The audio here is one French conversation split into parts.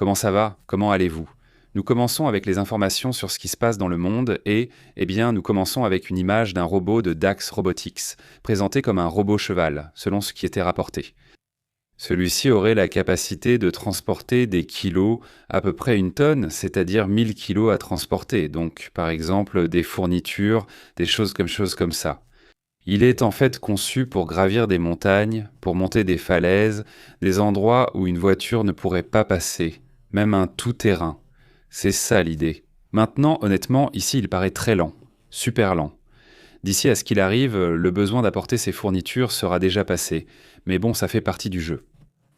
comment ça va? Comment allez-vous? Nous commençons avec les informations sur ce qui se passe dans le monde et, nous commençons avec une image d'un robot de Dax Robotics, présenté comme un robot cheval, selon ce qui était rapporté. Celui-ci aurait la capacité de transporter des kilos, à peu près une tonne, c'est-à-dire 1000 kilos à transporter, donc par exemple des fournitures, des choses comme ça. Il est en fait conçu pour gravir des montagnes, pour monter des falaises, des endroits où une voiture ne pourrait pas passer, même un tout-terrain. C'est ça l'idée. Maintenant, honnêtement, ici il paraît très lent, super lent. D'ici à ce qu'il arrive, le besoin d'apporter ses fournitures sera déjà passé. Mais bon, ça fait partie du jeu.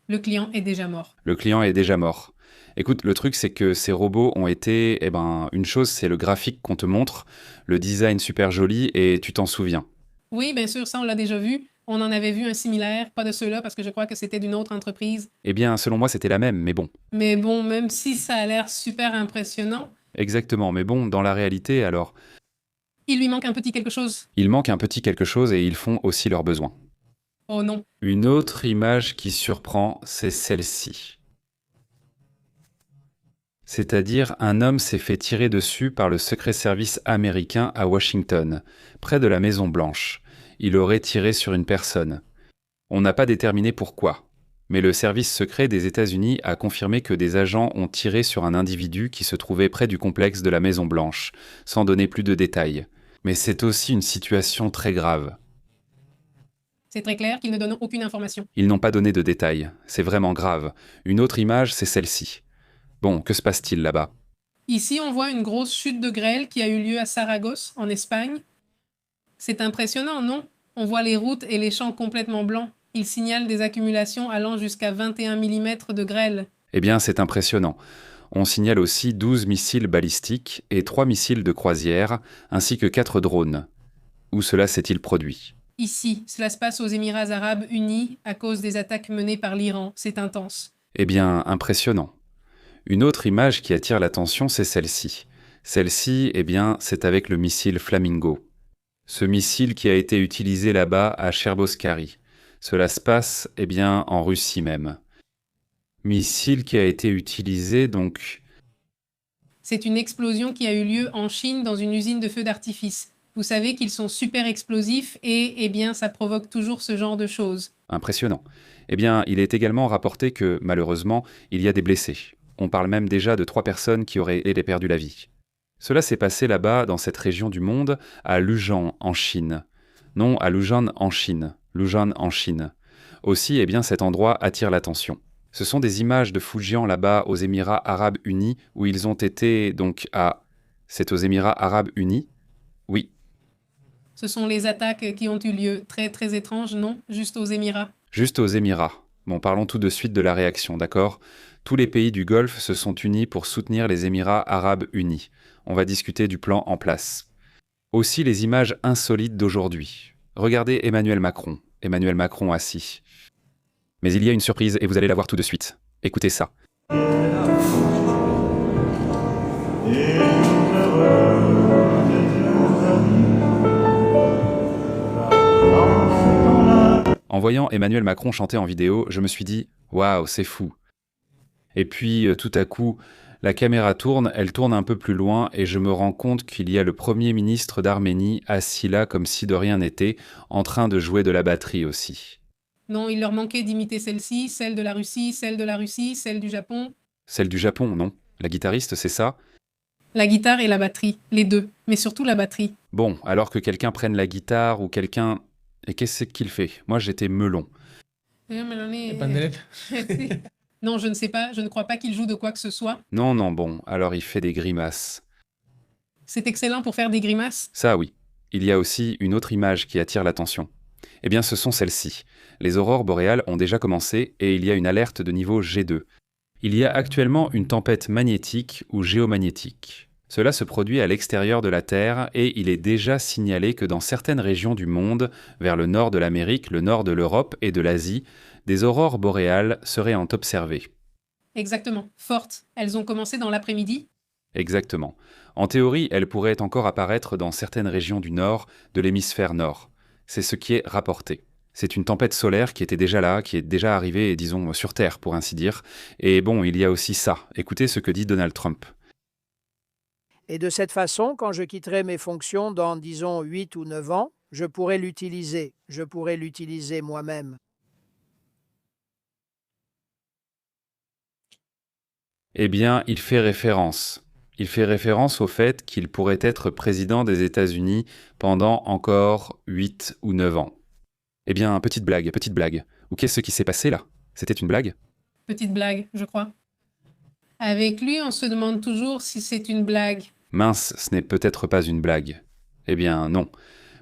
Le client est déjà mort. Le client est déjà mort. Écoute, le truc c'est que ces robots ont été, une chose c'est le graphique qu'on te montre, le design super joli et tu t'en souviens. Oui, bien sûr, ça on l'a déjà vu. On en avait vu un similaire, pas de ceux-là parce que je crois que c'était d'une autre entreprise. Eh bien, selon moi c'était la même, mais bon. Mais bon, même si ça a l'air super impressionnant, Exactement, mais bon, dans la réalité alors, il lui manque un petit quelque chose. il manque un petit quelque chose et ils font aussi leurs besoins. Oh non. Une autre image qui surprend, c'est celle-ci. C'est-à-dire un homme s'est fait tirer dessus par le secret service américain à Washington, près de la Maison Blanche. Il aurait tiré sur une personne. On n'a pas déterminé pourquoi, mais le service secret des États-Unis a confirmé que des agents ont tiré sur un individu qui se trouvait près du complexe de la Maison Blanche, sans donner plus de détails. Mais c'est aussi une situation très grave. C'est très clair qu'ils ne donnent aucune information. Ils n'ont pas donné de détails. C'est vraiment grave. Une autre image, c'est celle-ci. Bon, que se passe-t-il là-bas? Ici, on voit une grosse chute de grêle qui a eu lieu à Saragosse, en Espagne. C'est impressionnant, non? On voit les routes et les champs complètement blancs. Ils signalent des accumulations allant jusqu'à 21 mm de grêle. Eh bien, c'est impressionnant. On signale aussi 12 missiles balistiques et 3 missiles de croisière, ainsi que 4 drones. Où cela s'est-il produit? Ici, cela se passe aux Émirats arabes unis à cause des attaques menées par l'Iran. C'est intense. Eh bien, impressionnant. Une autre image qui attire l'attention, c'est celle-ci. Celle-ci, c'est avec le missile Flamingo. Ce missile qui a été utilisé là-bas à Cherboskary. Cela se passe, en Russie même. Missile qui a été utilisé, donc... C'est une explosion qui a eu lieu en Chine dans une usine de feux d'artifice. Vous savez qu'ils sont super explosifs et, ça provoque toujours ce genre de choses. Impressionnant. Il est également rapporté que, malheureusement, il y a des blessés. On parle même déjà de 3 personnes qui auraient perdu la vie. Cela s'est passé là-bas, dans cette région du monde, à Lujian, en Chine. Non, à Lujian, en Chine. Lujian, en Chine. Aussi, cet endroit attire l'attention. Ce sont des images de Fujian là-bas, aux Émirats arabes unis, où ils ont été donc à... C'est aux Émirats arabes unis? Oui, Ce sont les attaques qui ont eu lieu. Très très étranges, non? Juste aux Émirats. juste aux Émirats. Bon, parlons tout de suite de la réaction, d'accord? Tous les pays du Golfe se sont unis pour soutenir les Émirats arabes unis. On va discuter du plan en place. Aussi les images insolites d'aujourd'hui. Regardez Emmanuel Macron. Emmanuel Macron assis. Mais il y a une surprise et vous allez la voir tout de suite. Écoutez ça. En voyant Emmanuel Macron chanter en vidéo, je me suis dit « Waouh, c'est fou !» Et puis, tout à coup, la caméra tourne, elle tourne un peu plus loin et je me rends compte qu'il y a le Premier ministre d'Arménie assis là comme si de rien n'était, en train de jouer de la batterie aussi. Non, il leur manquait d'imiter celle-ci, celle de la Russie, celle de la Russie, celle du Japon. Celle du Japon, non? La guitariste, c'est ça? La guitare et la batterie, les deux, mais surtout la batterie. Bon, alors que quelqu'un prenne la guitare ou quelqu'un... Et qu'est-ce qu'il fait? Moi, j'étais melon. Non, je ne sais pas, je ne crois pas qu'il joue de quoi que ce soit. Non, non, bon, alors il fait des grimaces. C'est excellent pour faire des grimaces. Ça, oui. Il y a aussi une autre image qui attire l'attention. Ce sont celles-ci. Les aurores boréales ont déjà commencé et il y a une alerte de niveau G2. Il y a actuellement une tempête magnétique ou géomagnétique. Cela se produit à l'extérieur de la Terre et il est déjà signalé que dans certaines régions du monde, vers le nord de l'Amérique, le nord de l'Europe et de l'Asie, des aurores boréales seraient à observer. Exactement, fortes. Elles ont commencé dans l'après-midi. Exactement. En théorie, elles pourraient encore apparaître dans certaines régions du nord, de l'hémisphère nord. C'est ce qui est rapporté. C'est une tempête solaire qui était déjà là, qui est déjà arrivée, disons, sur Terre, pour ainsi dire. Et bon, il y a aussi ça. Écoutez ce que dit Donald Trump. Et de cette façon, quand je quitterai mes fonctions dans, disons, 8 ou 9 ans, je pourrai l'utiliser. Je pourrai l'utiliser moi-même. Eh bien, il fait référence. Il fait référence au fait qu'il pourrait être président des États-Unis pendant encore 8 ou 9 ans. Eh bien, petite blague, petite blague. Ou qu'est-ce qui s'est passé là? C'était une blague? Petite blague, je crois. Avec lui, on se demande toujours si c'est une blague. Mince, ce n'est peut-être pas une blague. Eh bien, non.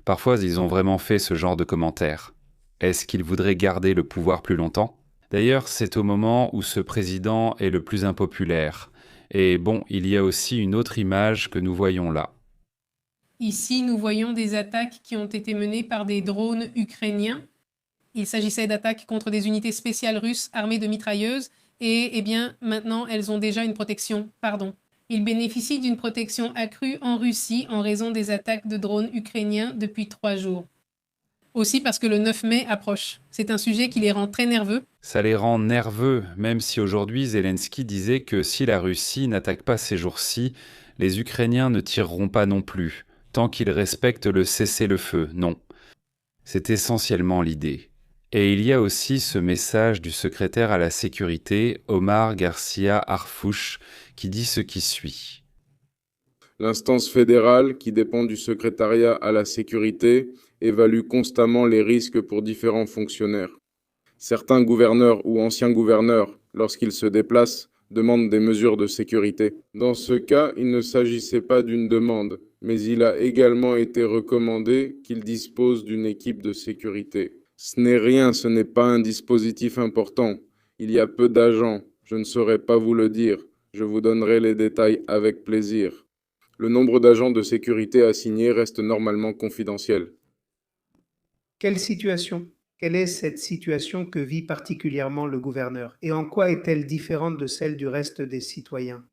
Parfois, ils ont vraiment fait ce genre de commentaires. Est-ce qu'ils voudraient garder le pouvoir plus longtemps? D'ailleurs, c'est au moment où ce président est le plus impopulaire. Et bon, il y a aussi une autre image que nous voyons là. Ici, nous voyons des attaques qui ont été menées par des drones ukrainiens. Il s'agissait d'attaques contre des unités spéciales russes armées de mitrailleuses et, eh bien, maintenant, elles ont déjà une protection. Pardon. Ils bénéficient d'une protection accrue en Russie en raison des attaques de drones ukrainiens depuis 3 jours. Aussi parce que le 9 mai approche. C'est un sujet qui les rend très nerveux. Ça les rend nerveux, même si aujourd'hui Zelensky disait que si la Russie n'attaque pas ces jours-ci, les Ukrainiens ne tireront pas non plus, tant qu'ils respectent le cessez-le-feu, non. C'est essentiellement l'idée. Et il y a aussi ce message du secrétaire à la sécurité, Omar Garcia Harfouch, qui dit ce qui suit. L'instance fédérale, qui dépend du secrétariat à la sécurité, évalue constamment les risques pour différents fonctionnaires. Certains gouverneurs ou anciens gouverneurs, lorsqu'ils se déplacent, demandent des mesures de sécurité. Dans ce cas, il ne s'agissait pas d'une demande, mais il a également été recommandé qu'ils disposent d'une équipe de sécurité. Ce n'est rien, ce n'est pas un dispositif important. Il y a peu d'agents, je ne saurais pas vous le dire. Je vous donnerai les détails avec plaisir. Le nombre d'agents de sécurité assignés reste normalement confidentiel. Quelle situation? Quelle est cette situation que vit particulièrement le gouverneur? Et en quoi est-elle différente de celle du reste des citoyens?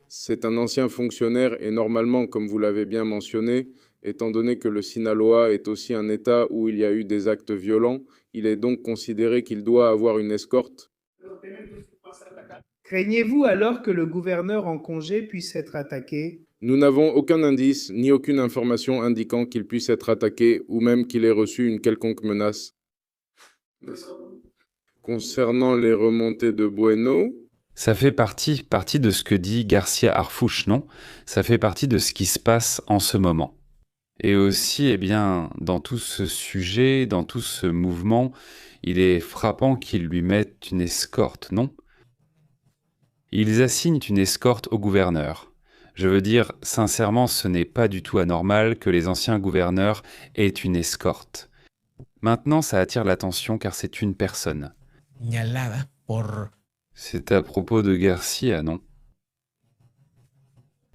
C'est un ancien fonctionnaire et normalement, comme vous l'avez bien mentionné, étant donné que le Sinaloa est aussi un État où il y a eu des actes violents, il est donc considéré qu'il doit avoir une escorte. Craignez-vous alors que le gouverneur en congé puisse être attaqué? Nous n'avons aucun indice ni aucune information indiquant qu'il puisse être attaqué ou même qu'il ait reçu une quelconque menace. Concernant les remontées de Bueno, Ça fait partie de ce que dit Garcia Harfouch, non? Ça fait partie de ce qui se passe en ce moment. Et aussi, eh bien, dans tout ce sujet, dans tout ce mouvement, il est frappant qu'ils lui mettent une escorte, non? Ils assignent une escorte au gouverneur. Je veux dire, sincèrement, ce n'est pas du tout anormal que les anciens gouverneurs aient une escorte. Maintenant, ça attire l'attention car c'est une personne. Señalada por C'est à propos de Garcia, non?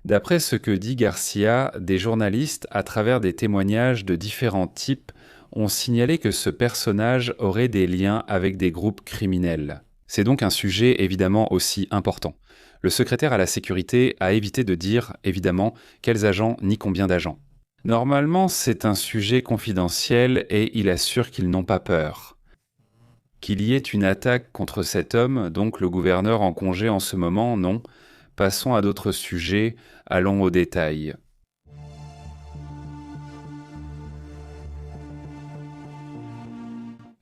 D'après ce que dit Garcia, des journalistes, à travers des témoignages de différents types, ont signalé que ce personnage aurait des liens avec des groupes criminels. C'est donc un sujet évidemment aussi important. Le secrétaire à la sécurité a évité de dire, évidemment, quels agents ni combien d'agents. Normalement, c'est un sujet confidentiel et il assure qu'ils n'ont pas peur. Qu'il y ait une attaque contre cet homme, donc le gouverneur en congé en ce moment, non. Passons à d'autres sujets, allons aux détails.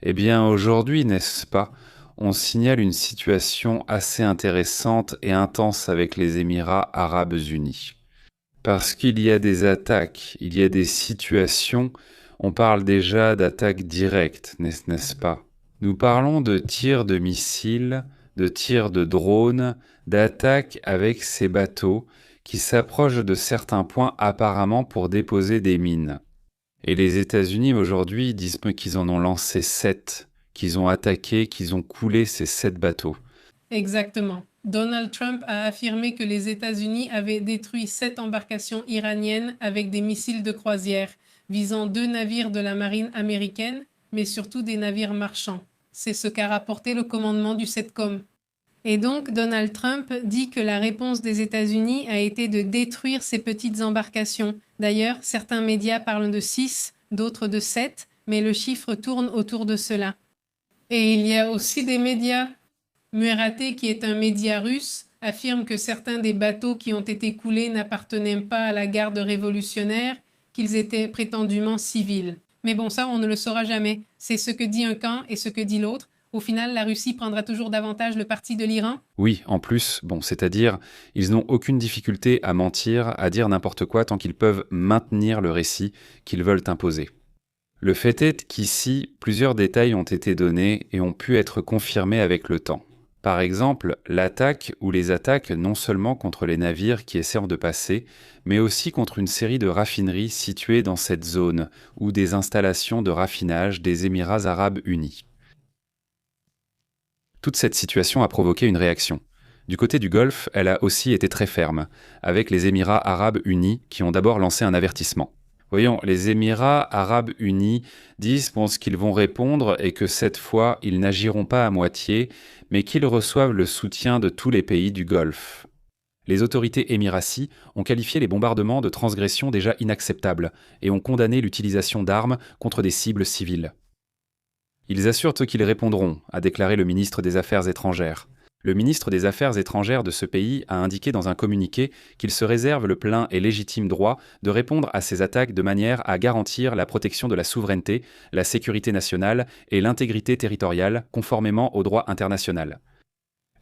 Eh bien, aujourd'hui, n'est-ce pas, on signale une situation assez intéressante et intense avec les Émirats arabes unis. Parce qu'il y a des attaques, il y a des situations, on parle déjà d'attaques directes, n'est-ce pas? Nous parlons de tirs de missiles, de tirs de drones, d'attaques avec ces bateaux qui s'approchent de certains points apparemment pour déposer des mines. Et les États-Unis aujourd'hui disent qu'ils en ont lancé 7, qu'ils ont attaqué, qu'ils ont coulé ces 7 bateaux. Exactement. Donald Trump a affirmé que les États-Unis avaient détruit 7 embarcations iraniennes avec des missiles de croisière, visant 2 navires de la marine américaine, mais surtout des navires marchands. C'est ce qu'a rapporté le commandement du CENTCOM. Et donc, Donald Trump dit que la réponse des États-Unis a été de détruire ces petites embarcations. D'ailleurs, certains médias parlent de 6, d'autres de 7, mais le chiffre tourne autour de cela. Et il y a aussi des médias. Mueraté, qui est un média russe, affirme que certains des bateaux qui ont été coulés n'appartenaient pas à la garde révolutionnaire, qu'ils étaient prétendument civils. Mais bon, ça, on ne le saura jamais. C'est ce que dit un camp et ce que dit l'autre. Au final, la Russie prendra toujours davantage le parti de l'Iran. Oui, en plus, bon, c'est-à-dire, ils n'ont aucune difficulté à mentir, à dire n'importe quoi tant qu'ils peuvent maintenir le récit qu'ils veulent imposer. Le fait est qu'ici, plusieurs détails ont été donnés et ont pu être confirmés avec le temps. Par exemple, l'attaque ou les attaques non seulement contre les navires qui essaient de passer, mais aussi contre une série de raffineries situées dans cette zone ou des installations de raffinage des Émirats arabes unis. Toute cette situation a provoqué une réaction. Du côté du Golfe, elle a aussi été très ferme, avec les Émirats arabes unis qui ont d'abord lancé un avertissement. Voyons, les Émirats arabes unis disent qu'ils vont répondre et que cette fois, ils n'agiront pas à moitié, mais qu'ils reçoivent le soutien de tous les pays du Golfe. Les autorités émiraties ont qualifié les bombardements de transgressions déjà inacceptables et ont condamné l'utilisation d'armes contre des cibles civiles. Ils assurent qu'ils répondront, a déclaré le ministre des Affaires étrangères. Le ministre des Affaires étrangères de ce pays a indiqué dans un communiqué qu'il se réserve le plein et légitime droit de répondre à ces attaques de manière à garantir la protection de la souveraineté, la sécurité nationale et l'intégrité territoriale conformément au droit international.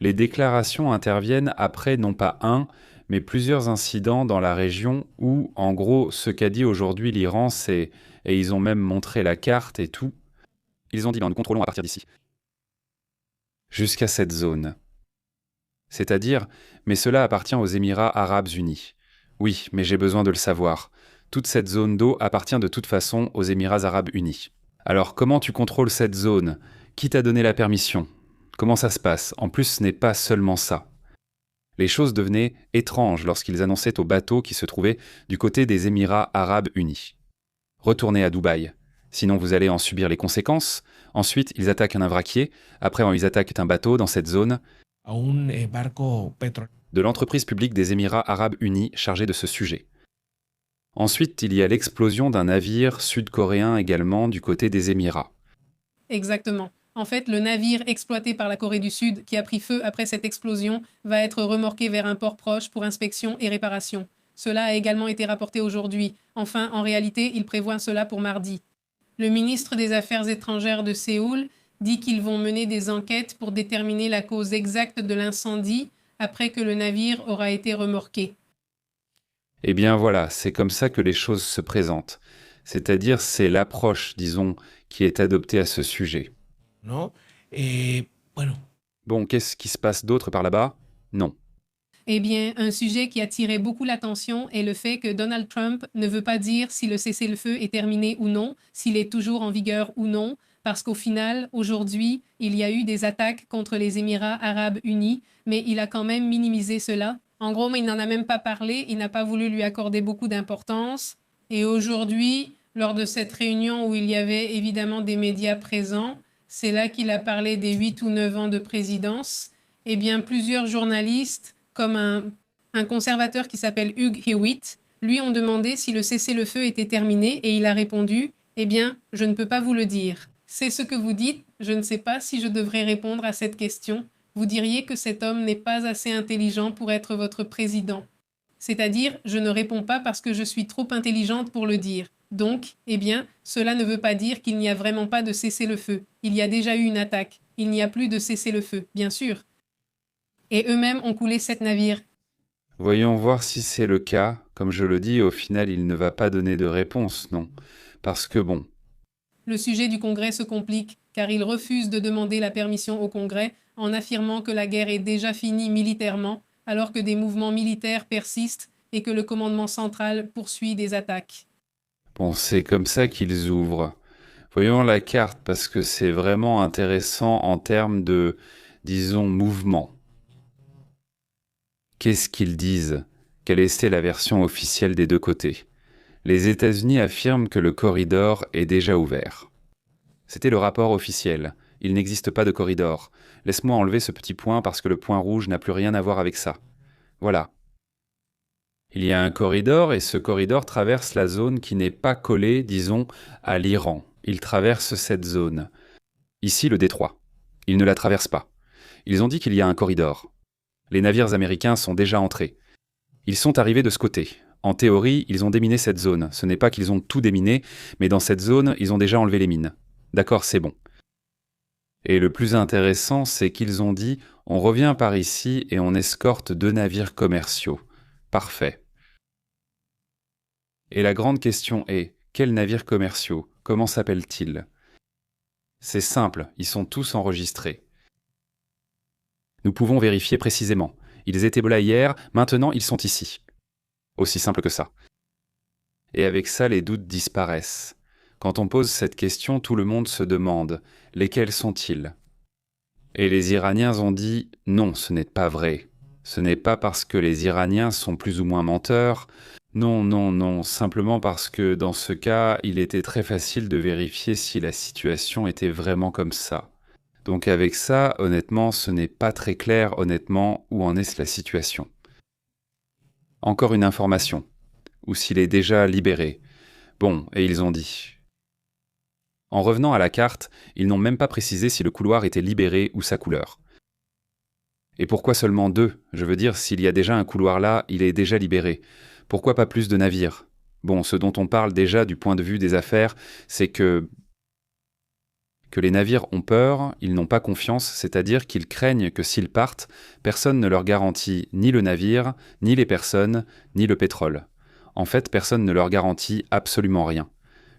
Les déclarations interviennent après non pas un, mais plusieurs incidents dans la région où, en gros, ce qu'a dit aujourd'hui l'Iran, c'est « et ils ont même montré la carte et tout », ils ont dit « nous contrôlons à partir d'ici ». Jusqu'à cette zone. C'est-à-dire, mais cela appartient aux Émirats arabes unis. Oui, mais j'ai besoin de le savoir. Toute cette zone d'eau appartient de toute façon aux Émirats arabes unis. Alors comment tu contrôles cette zone? Qui t'a donné la permission? Comment ça se passe? En plus, ce n'est pas seulement ça. Les choses devenaient étranges lorsqu'ils annonçaient aux bateaux qui se trouvaient du côté des Émirats arabes unis. Retournez à Dubaï, sinon vous allez en subir les conséquences. Ensuite, ils attaquent un vraquier. Après, ils attaquent un bateau dans cette zone de l'entreprise publique des Émirats arabes unis chargée de ce sujet. Ensuite, il y a l'explosion d'un navire sud-coréen également du côté des Émirats. Exactement. En fait, le navire exploité par la Corée du Sud, qui a pris feu après cette explosion, va être remorqué vers un port proche pour inspection et réparation. Cela a également été rapporté aujourd'hui. Enfin, en réalité, il prévoit cela pour mardi. Le ministre des Affaires étrangères de Séoul dit qu'ils vont mener des enquêtes pour déterminer la cause exacte de l'incendie après que le navire aura été remorqué. Eh bien voilà, c'est comme ça que les choses se présentent. C'est-à-dire, c'est l'approche, disons, qui est adoptée à ce sujet. ¿no? Bon, qu'est-ce qui se passe d'autre par là-bas? Non. Eh bien, un sujet qui a attiré beaucoup l'attention est le fait que Donald Trump ne veut pas dire si le cessez-le-feu est terminé ou non, s'il est toujours en vigueur ou non, parce qu'au final, aujourd'hui, il y a eu des attaques contre les Émirats arabes unis, mais il a quand même minimisé cela. En gros, mais il n'en a même pas parlé, il n'a pas voulu lui accorder beaucoup d'importance. Et aujourd'hui, lors de cette réunion où il y avait évidemment des médias présents, c'est là qu'il a parlé des 8 ou 9 ans de présidence. Eh bien, plusieurs journalistes, comme un conservateur qui s'appelle Hugh Hewitt, lui ont demandé si le cessez-le-feu était terminé et il a répondu « Eh bien, je ne peux pas vous le dire. C'est ce que vous dites, je ne sais pas si je devrais répondre à cette question. Vous diriez que cet homme n'est pas assez intelligent pour être votre président. C'est-à-dire, je ne réponds pas parce que je suis trop intelligente pour le dire. Donc, eh bien, cela ne veut pas dire qu'il n'y a vraiment pas de cessez-le-feu. Il y a déjà eu une attaque. Il n'y a plus de cessez-le-feu, bien sûr. Et eux-mêmes ont coulé 7 navires. Voyons voir si c'est le cas. Comme je le dis, au final, il ne va pas donner de réponse, non. Parce que bon. Le sujet du Congrès se complique, car il refuse de demander la permission au Congrès en affirmant que la guerre est déjà finie militairement, alors que des mouvements militaires persistent et que le commandement central poursuit des attaques. Bon, c'est comme ça qu'ils ouvrent. Voyons la carte, parce que c'est vraiment intéressant en termes de, disons, mouvement. Qu'est-ce qu'ils disent? Quelle était la version officielle des deux côtés? Les États-Unis affirment que le corridor est déjà ouvert. C'était le rapport officiel. Il n'existe pas de corridor. Laisse-moi enlever ce petit point parce que le point rouge n'a plus rien à voir avec ça. Voilà. Il y a un corridor et ce corridor traverse la zone qui n'est pas collée, disons, à l'Iran. ils traversent cette zone. Ici, le détroit. Ils ne la traversent pas. Ils ont dit qu'il y a un corridor. Les navires américains sont déjà entrés. Ils sont arrivés de ce côté. En théorie, ils ont déminé cette zone. Ce n'est pas qu'ils ont tout déminé, mais dans cette zone, ils ont déjà enlevé les mines. D'accord, c'est bon. Et le plus intéressant, c'est qu'ils ont dit « On revient par ici et on escorte 2 navires commerciaux. » Parfait. Et la grande question est « Quels navires commerciaux? Comment s'appellent-ils » C'est simple, ils sont tous enregistrés. Nous pouvons vérifier précisément. Ils étaient là hier, maintenant ils sont ici. Aussi simple que ça. Et avec ça, les doutes disparaissent. Quand on pose cette question, tout le monde se demande « Lesquels sont-ils » Et les Iraniens ont dit « Non, ce n'est pas vrai. Ce n'est pas parce que les Iraniens sont plus ou moins menteurs. Non, non, non, simplement parce que dans ce cas, il était très facile de vérifier si la situation était vraiment comme ça. » Donc avec ça, honnêtement, ce n'est pas très clair, honnêtement, où en est la situation. Encore une information. Ou s'il est déjà libéré. Bon, et ils ont dit. En revenant à la carte, ils n'ont même pas précisé si le couloir était libéré ou sa couleur. Et pourquoi seulement 2? Je veux dire, s'il y a déjà un couloir là, il est déjà libéré. Pourquoi pas plus de navires? Bon, ce dont on parle déjà du point de vue des affaires, c'est que les navires ont peur, ils n'ont pas confiance, c'est-à-dire qu'ils craignent que s'ils partent, personne ne leur garantit ni le navire, ni les personnes, ni le pétrole. En fait, personne ne leur garantit absolument rien.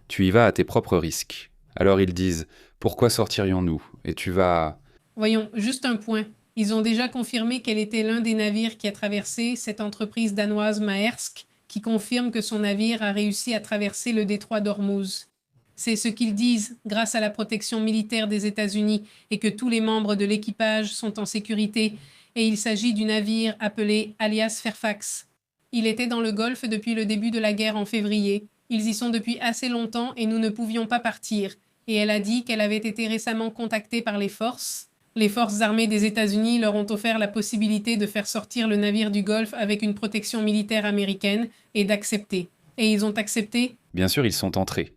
Tu y vas à tes propres risques. Alors ils disent « Pourquoi sortirions-nous » Et tu vas... Voyons, juste un point. Ils ont déjà confirmé quel était l'un des navires qui a traversé cette entreprise danoise Maersk, qui confirme que son navire a réussi à traverser le détroit d'Ormuz. C'est ce qu'ils disent grâce à la protection militaire des États-Unis et que tous les membres de l'équipage sont en sécurité, et il s'agit du navire appelé Alias Fairfax. Il était dans le Golfe depuis le début de la guerre en février. Ils y sont depuis assez longtemps et nous ne pouvions pas partir. Et elle a dit qu'elle avait été récemment contactée par les forces. Les forces armées des États-Unis leur ont offert la possibilité de faire sortir le navire du Golfe avec une protection militaire américaine et d'accepter. Et ils ont accepté? Bien sûr, ils sont entrés.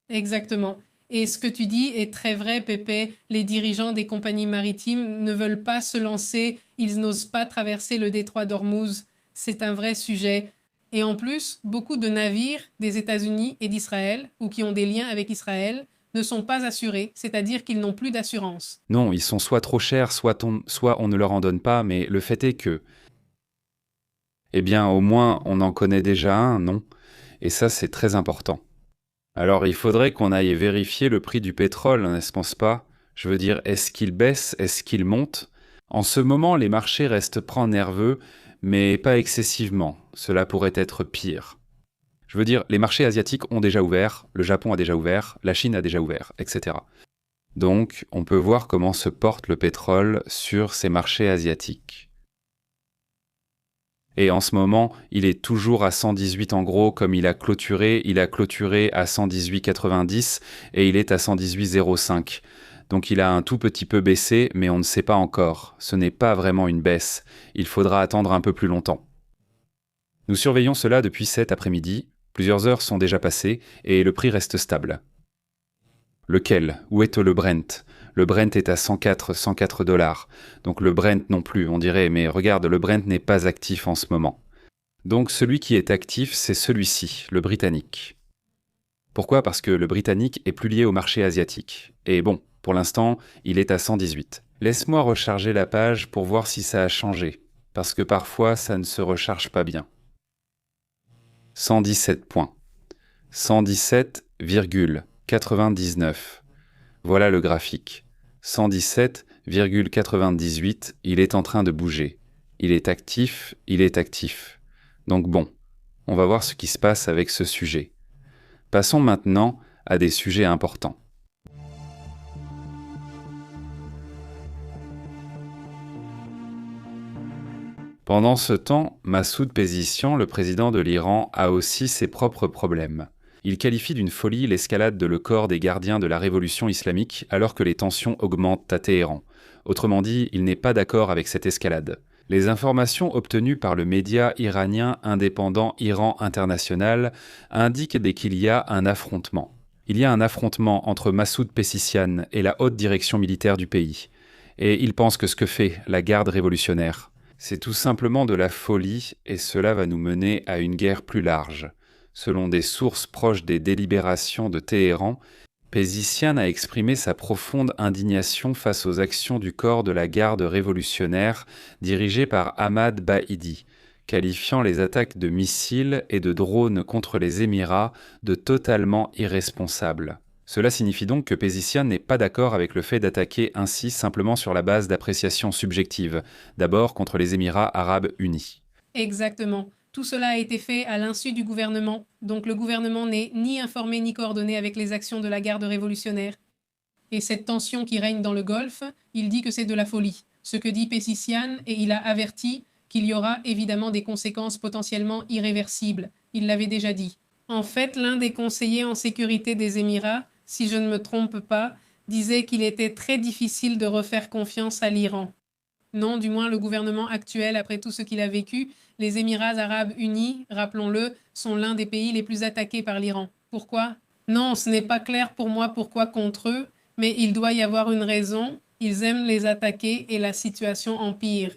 Exactement. Et ce que tu dis est très vrai, Pépé. Les dirigeants des compagnies maritimes ne veulent pas se lancer, ils n'osent pas traverser le détroit d'Ormuz. C'est un vrai sujet. Et en plus, beaucoup de navires des États-Unis et d'Israël, ou qui ont des liens avec Israël, ne sont pas assurés, c'est-à-dire qu'ils n'ont plus d'assurance. Non, ils sont soit trop chers, soit on ne leur en donne pas, mais le fait est que... Eh bien, au moins, on en connaît déjà un, non? Et ça, c'est très important. Alors, il faudrait qu'on aille vérifier le prix du pétrole, n'est-ce pas? Je veux dire, est-ce qu'il baisse? Est-ce qu'il monte? En ce moment, les marchés restent nerveux, mais pas excessivement. Cela pourrait être pire. Je veux dire, les marchés asiatiques ont déjà ouvert, le Japon a déjà ouvert, la Chine a déjà ouvert, etc. Donc, on peut voir comment se porte le pétrole sur ces marchés asiatiques. Et en ce moment, il est toujours à 118 en gros, comme il a clôturé à 118,90 et il est à 118,05. Donc il a un tout petit peu baissé, mais on ne sait pas encore. Ce n'est pas vraiment une baisse. Il faudra attendre un peu plus longtemps. Nous surveillons cela depuis cet après-midi. Plusieurs heures sont déjà passées et le prix reste stable. Lequel? Où est le Brent? Le Brent est à 104 $. Donc le Brent non plus, on dirait, mais regarde, le Brent n'est pas actif en ce moment. Donc celui qui est actif, c'est celui-ci, le britannique. Pourquoi? Parce que le britannique est plus lié au marché asiatique. Et bon, pour l'instant, il est à 118. Laisse-moi recharger la page pour voir si ça a changé, parce que parfois ça ne se recharge pas bien. 117 points. 117,99. Voilà le graphique. 117,98, il est en train de bouger. Il est actif, il est actif. Donc bon, on va voir ce qui se passe avec ce sujet. Passons maintenant à des sujets importants. Pendant ce temps, Massoud Pezeshkian, le président de l'Iran, a aussi ses propres problèmes. Il qualifie d'une folie l'escalade de le corps des gardiens de la révolution islamique alors que les tensions augmentent à Téhéran. Autrement dit, il n'est pas d'accord avec cette escalade. Les informations obtenues par le média iranien indépendant Iran International indiquent qu'il y a un affrontement. Il y a un affrontement entre Massoud Pezeshkian et la haute direction militaire du pays. Et il pense que ce que fait la garde révolutionnaire, c'est tout simplement de la folie et cela va nous mener à une guerre plus large. Selon des sources proches des délibérations de Téhéran, Pezeshkian a exprimé sa profonde indignation face aux actions du corps de la garde révolutionnaire dirigé par Ahmad Bahidi, qualifiant les attaques de missiles et de drones contre les Émirats de totalement irresponsables. Cela signifie donc que Pezeshkian n'est pas d'accord avec le fait d'attaquer ainsi simplement sur la base d'appréciations subjectives, d'abord contre les Émirats arabes unis. Exactement. Tout cela a été fait à l'insu du gouvernement, donc le gouvernement n'est ni informé ni coordonné avec les actions de la garde révolutionnaire. Et cette tension qui règne dans le Golfe, il dit que c'est de la folie. Ce que dit Pezeshkian, et il a averti qu'il y aura évidemment des conséquences potentiellement irréversibles. Il l'avait déjà dit. En fait, l'un des conseillers en sécurité des Émirats, si je ne me trompe pas, disait qu'il était très difficile de refaire confiance à l'Iran. Non, du moins le gouvernement actuel, après tout ce qu'il a vécu, les Émirats arabes unis, rappelons-le, sont l'un des pays les plus attaqués par l'Iran. Pourquoi? Non, ce n'est pas clair pour moi pourquoi contre eux, mais il doit y avoir une raison. Ils aiment les attaquer et la situation empire.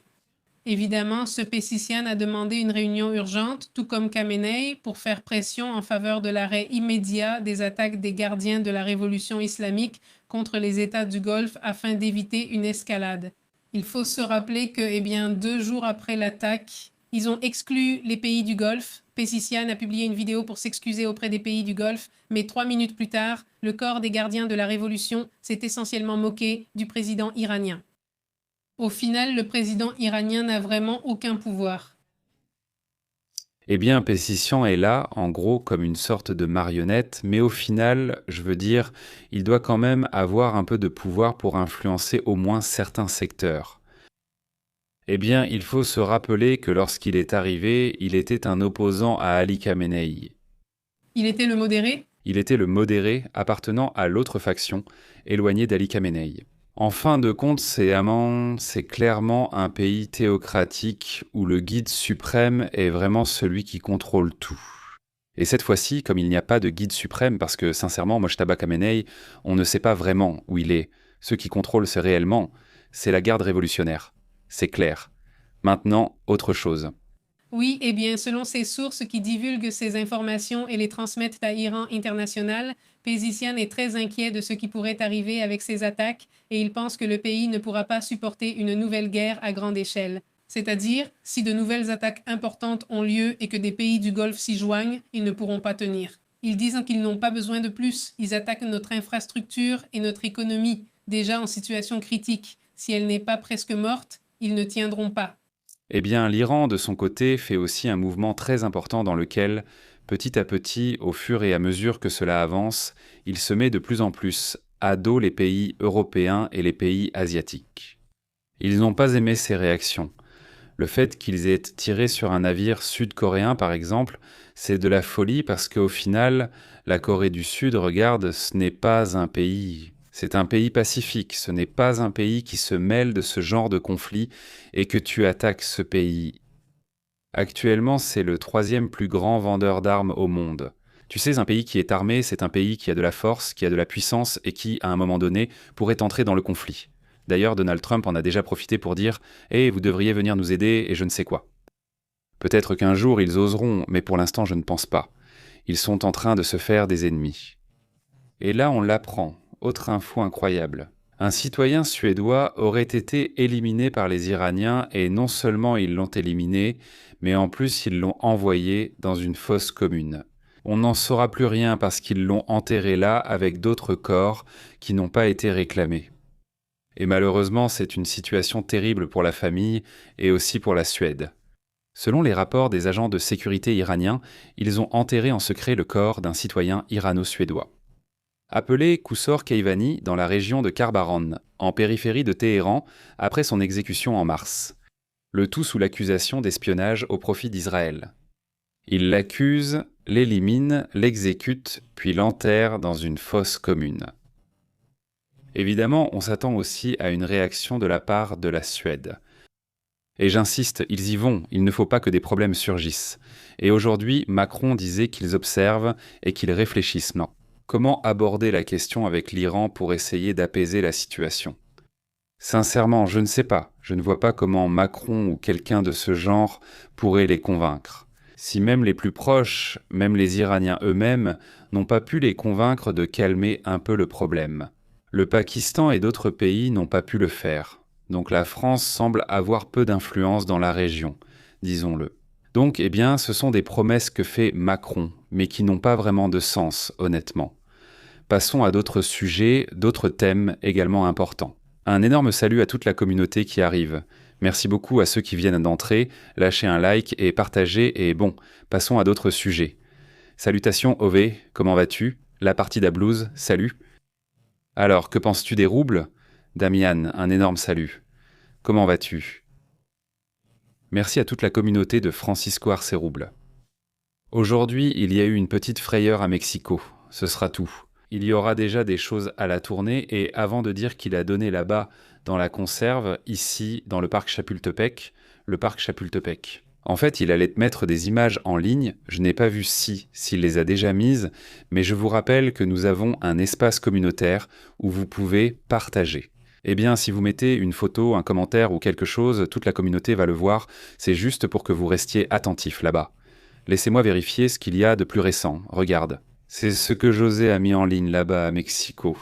Évidemment, ce Pezeshkian a demandé une réunion urgente, tout comme Khamenei, pour faire pression en faveur de l'arrêt immédiat des attaques des gardiens de la révolution islamique contre les États du Golfe afin d'éviter une escalade. Il faut se rappeler que, 2 jours après l'attaque, ils ont exclu les pays du Golfe. Pezeshkian a publié une vidéo pour s'excuser auprès des pays du Golfe, mais 3 minutes plus tard, le corps des gardiens de la révolution s'est essentiellement moqué du président iranien. Au final, le président iranien n'a vraiment aucun pouvoir. Eh bien, Pezeshkian est là, en gros, comme une sorte de marionnette, mais au final, je veux dire, il doit quand même avoir un peu de pouvoir pour influencer au moins certains secteurs. Eh bien, il faut se rappeler que lorsqu'il est arrivé, il était un opposant à Ali Khamenei. Il était le modéré? Il était le modéré appartenant à l'autre faction, éloigné d'Ali Khamenei. En fin de compte, c'est clairement un pays théocratique où le guide suprême est vraiment celui qui contrôle tout. Et cette fois-ci, comme il n'y a pas de guide suprême, parce que sincèrement, Mojtaba Khamenei, on ne sait pas vraiment où il est. Ce qui contrôle c'est la garde révolutionnaire. C'est clair. Maintenant, autre chose. Oui, selon ces sources qui divulguent ces informations et les transmettent à Iran International, Pezeshkian est très inquiet de ce qui pourrait arriver avec ces attaques et il pense que le pays ne pourra pas supporter une nouvelle guerre à grande échelle. C'est-à-dire, si de nouvelles attaques importantes ont lieu et que des pays du Golfe s'y joignent, ils ne pourront pas tenir. Ils disent qu'ils n'ont pas besoin de plus. Ils attaquent notre infrastructure et notre économie, déjà en situation critique. Si elle n'est pas presque morte, ils ne tiendront pas. Eh bien, l'Iran, de son côté, fait aussi un mouvement très important dans lequel, petit à petit, au fur et à mesure que cela avance, il se met de plus en plus à dos les pays européens et les pays asiatiques. Ils n'ont pas aimé ces réactions. Le fait qu'ils aient tiré sur un navire sud-coréen, par exemple, c'est de la folie parce qu'au final, la Corée du Sud, regarde, ce n'est pas un pays... C'est un pays pacifique, ce n'est pas un pays qui se mêle de ce genre de conflit et que tu attaques ce pays. Actuellement, c'est le 3e plus grand vendeur d'armes au monde. Tu sais, un pays qui est armé, c'est un pays qui a de la force, qui a de la puissance et qui, à un moment donné, pourrait entrer dans le conflit. D'ailleurs, Donald Trump en a déjà profité pour dire « Eh, vous devriez venir nous aider et je ne sais quoi ». Peut-être qu'un jour ils oseront, mais pour l'instant je ne pense pas. Ils sont en train de se faire des ennemis. Et là on l'apprend. Autre info incroyable. Un citoyen suédois aurait été éliminé par les Iraniens et non seulement ils l'ont éliminé, mais en plus ils l'ont envoyé dans une fosse commune. On n'en saura plus rien parce qu'ils l'ont enterré là avec d'autres corps qui n'ont pas été réclamés. Et malheureusement, c'est une situation terrible pour la famille et aussi pour la Suède. Selon les rapports des agents de sécurité iraniens, ils ont enterré en secret le corps d'un citoyen irano-suédois. Appelé Koussor Keivani dans la région de Karbaran, en périphérie de Téhéran, après son exécution en mars. Le tout sous l'accusation d'espionnage au profit d'Israël. Il l'accuse, l'élimine, l'exécute, puis l'enterre dans une fosse commune. Évidemment, on s'attend aussi à une réaction de la part de la Suède. Et j'insiste, ils y vont, il ne faut pas que des problèmes surgissent. Et aujourd'hui, Macron disait qu'ils observent et qu'ils réfléchissent. Non. Comment aborder la question avec l'Iran pour essayer d'apaiser la situation? Sincèrement, je ne sais pas. Je ne vois pas comment Macron ou quelqu'un de ce genre pourrait les convaincre. Si même les plus proches, même les Iraniens eux-mêmes, n'ont pas pu les convaincre de calmer un peu le problème. Le Pakistan et d'autres pays n'ont pas pu le faire. Donc la France semble avoir peu d'influence dans la région, disons-le. Donc, eh bien, ce sont des promesses que fait Macron, mais qui n'ont pas vraiment de sens, honnêtement. Passons à d'autres sujets, d'autres thèmes également importants. Un énorme salut à toute la communauté qui arrive. Merci beaucoup à ceux qui viennent d'entrer, lâchez un like et partagez, et bon, passons à d'autres sujets. Salutations Ové, comment vas-tu? La partie d'Ablouz, salut. Alors, que penses-tu des roubles? Damian, un énorme salut. Comment vas-tu? Merci à toute la communauté de Francisco Arce Roubles. Aujourd'hui, il y a eu une petite frayeur à Mexico, ce sera tout. Il y aura déjà des choses à la tournée et avant de dire qu'il a donné là-bas dans la conserve, ici dans le parc Chapultepec, En fait, il allait mettre des images en ligne, je n'ai pas vu s'il les a déjà mises, mais je vous rappelle que nous avons un espace communautaire où vous pouvez partager. Eh bien, si vous mettez une photo, un commentaire ou quelque chose, toute la communauté va le voir, c'est juste pour que vous restiez attentifs là-bas. Laissez-moi vérifier ce qu'il y a de plus récent, regarde. C'est ce que José a mis en ligne là-bas à Mexico.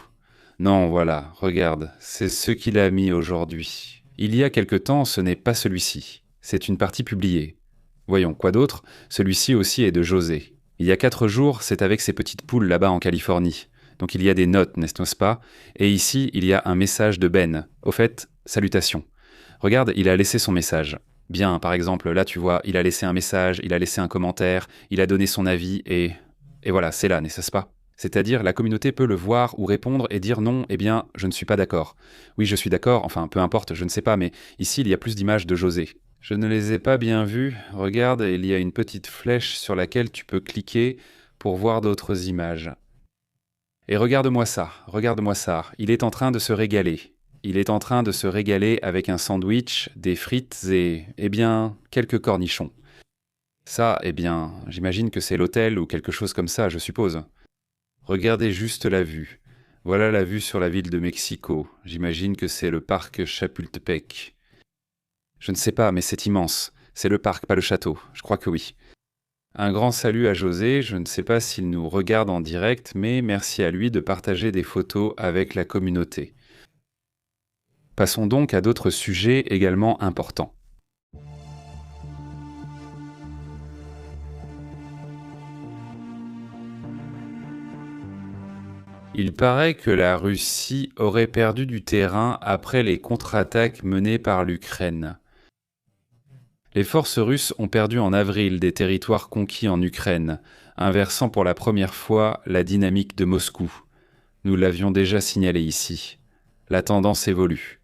Non, voilà, regarde, c'est ce qu'il a mis aujourd'hui. Il y a quelque temps, ce n'est pas celui-ci. C'est une partie publiée. Voyons, quoi d'autre? Celui-ci aussi est de José. Il y a 4 jours, c'est avec ses petites poules là-bas en Californie. Donc il y a des notes, n'est-ce pas? Et ici, il y a un message de Ben. Au fait, salutations. Regarde, il a laissé son message. Bien, par exemple, là tu vois, il a laissé un message, il a laissé un commentaire, il a donné son avis et voilà, c'est là, n'est-ce pas? C'est-à-dire, la communauté peut le voir ou répondre et dire non, eh bien, je ne suis pas d'accord. Oui, je suis d'accord, enfin, peu importe, je ne sais pas, mais ici, il y a plus d'images de José. Je ne les ai pas bien vues. Regarde, il y a une petite flèche sur laquelle tu peux cliquer pour voir d'autres images. Et regarde-moi ça, il est en train de se régaler. Il est en train de se régaler avec un sandwich, des frites et, eh bien, quelques cornichons. Ça, eh bien, j'imagine que c'est l'hôtel ou quelque chose comme ça, je suppose. Regardez juste la vue. Voilà la vue sur la ville de Mexico. J'imagine que c'est le parc Chapultepec. Je ne sais pas, mais c'est immense. C'est le parc, pas le château. Je crois que oui. Un grand salut à José. Je ne sais pas s'il nous regarde en direct, mais merci à lui de partager des photos avec la communauté. Passons donc à d'autres sujets également importants. Il paraît que la Russie aurait perdu du terrain après les contre-attaques menées par l'Ukraine. Les forces russes ont perdu en avril des territoires conquis en Ukraine, inversant pour la première fois la dynamique de Moscou. Nous l'avions déjà signalé ici. La tendance évolue.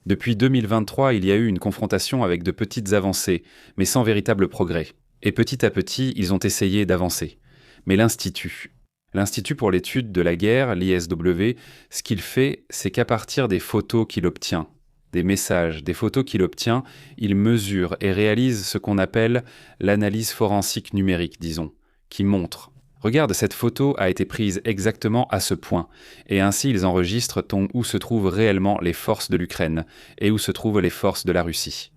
Depuis 2023, il y a eu une confrontation avec de petites avancées, mais sans véritable progrès. Et petit à petit, ils ont essayé d'avancer. Mais l'Institut pour l'étude de la guerre, l'ISW, ce qu'il fait, c'est qu'à partir des photos qu'il obtient, des messages, des photos qu'il obtient, il mesure et réalise ce qu'on appelle l'analyse forensique numérique, disons, qui montre. Regarde, cette photo a été prise exactement à ce point, et ainsi ils enregistrent où se trouvent réellement les forces de l'Ukraine, et où se trouvent les forces de la Russie.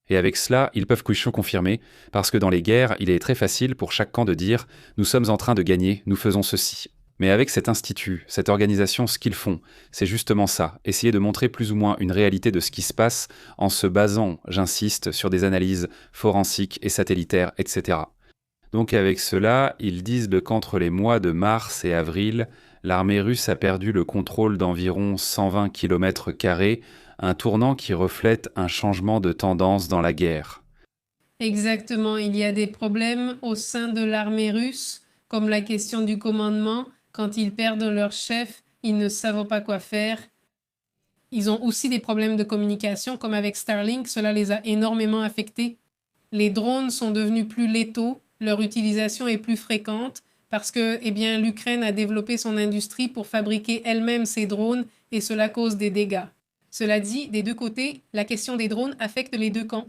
Et avec cela, ils peuvent confirmer, parce que dans les guerres, il est très facile pour chaque camp de dire « nous sommes en train de gagner, nous faisons ceci ». Mais avec cet institut, cette organisation, ce qu'ils font, c'est justement ça, essayer de montrer plus ou moins une réalité de ce qui se passe en se basant, j'insiste, sur des analyses forensiques et satellitaires, etc. Donc avec cela, ils disent qu'entre les mois de mars et avril, l'armée russe a perdu le contrôle d'environ 120 km², un tournant qui reflète un changement de tendance dans la guerre. Exactement, il y a des problèmes au sein de l'armée russe, comme la question du commandement. Quand ils perdent leur chef, ils ne savent pas quoi faire. Ils ont aussi des problèmes de communication, comme avec Starlink, cela les a énormément affectés. Les drones sont devenus plus létaux, leur utilisation est plus fréquente, parce que l'Ukraine a développé son industrie pour fabriquer elle-même ses drones, et cela cause des dégâts. Cela dit, des deux côtés, la question des drones affecte les deux camps.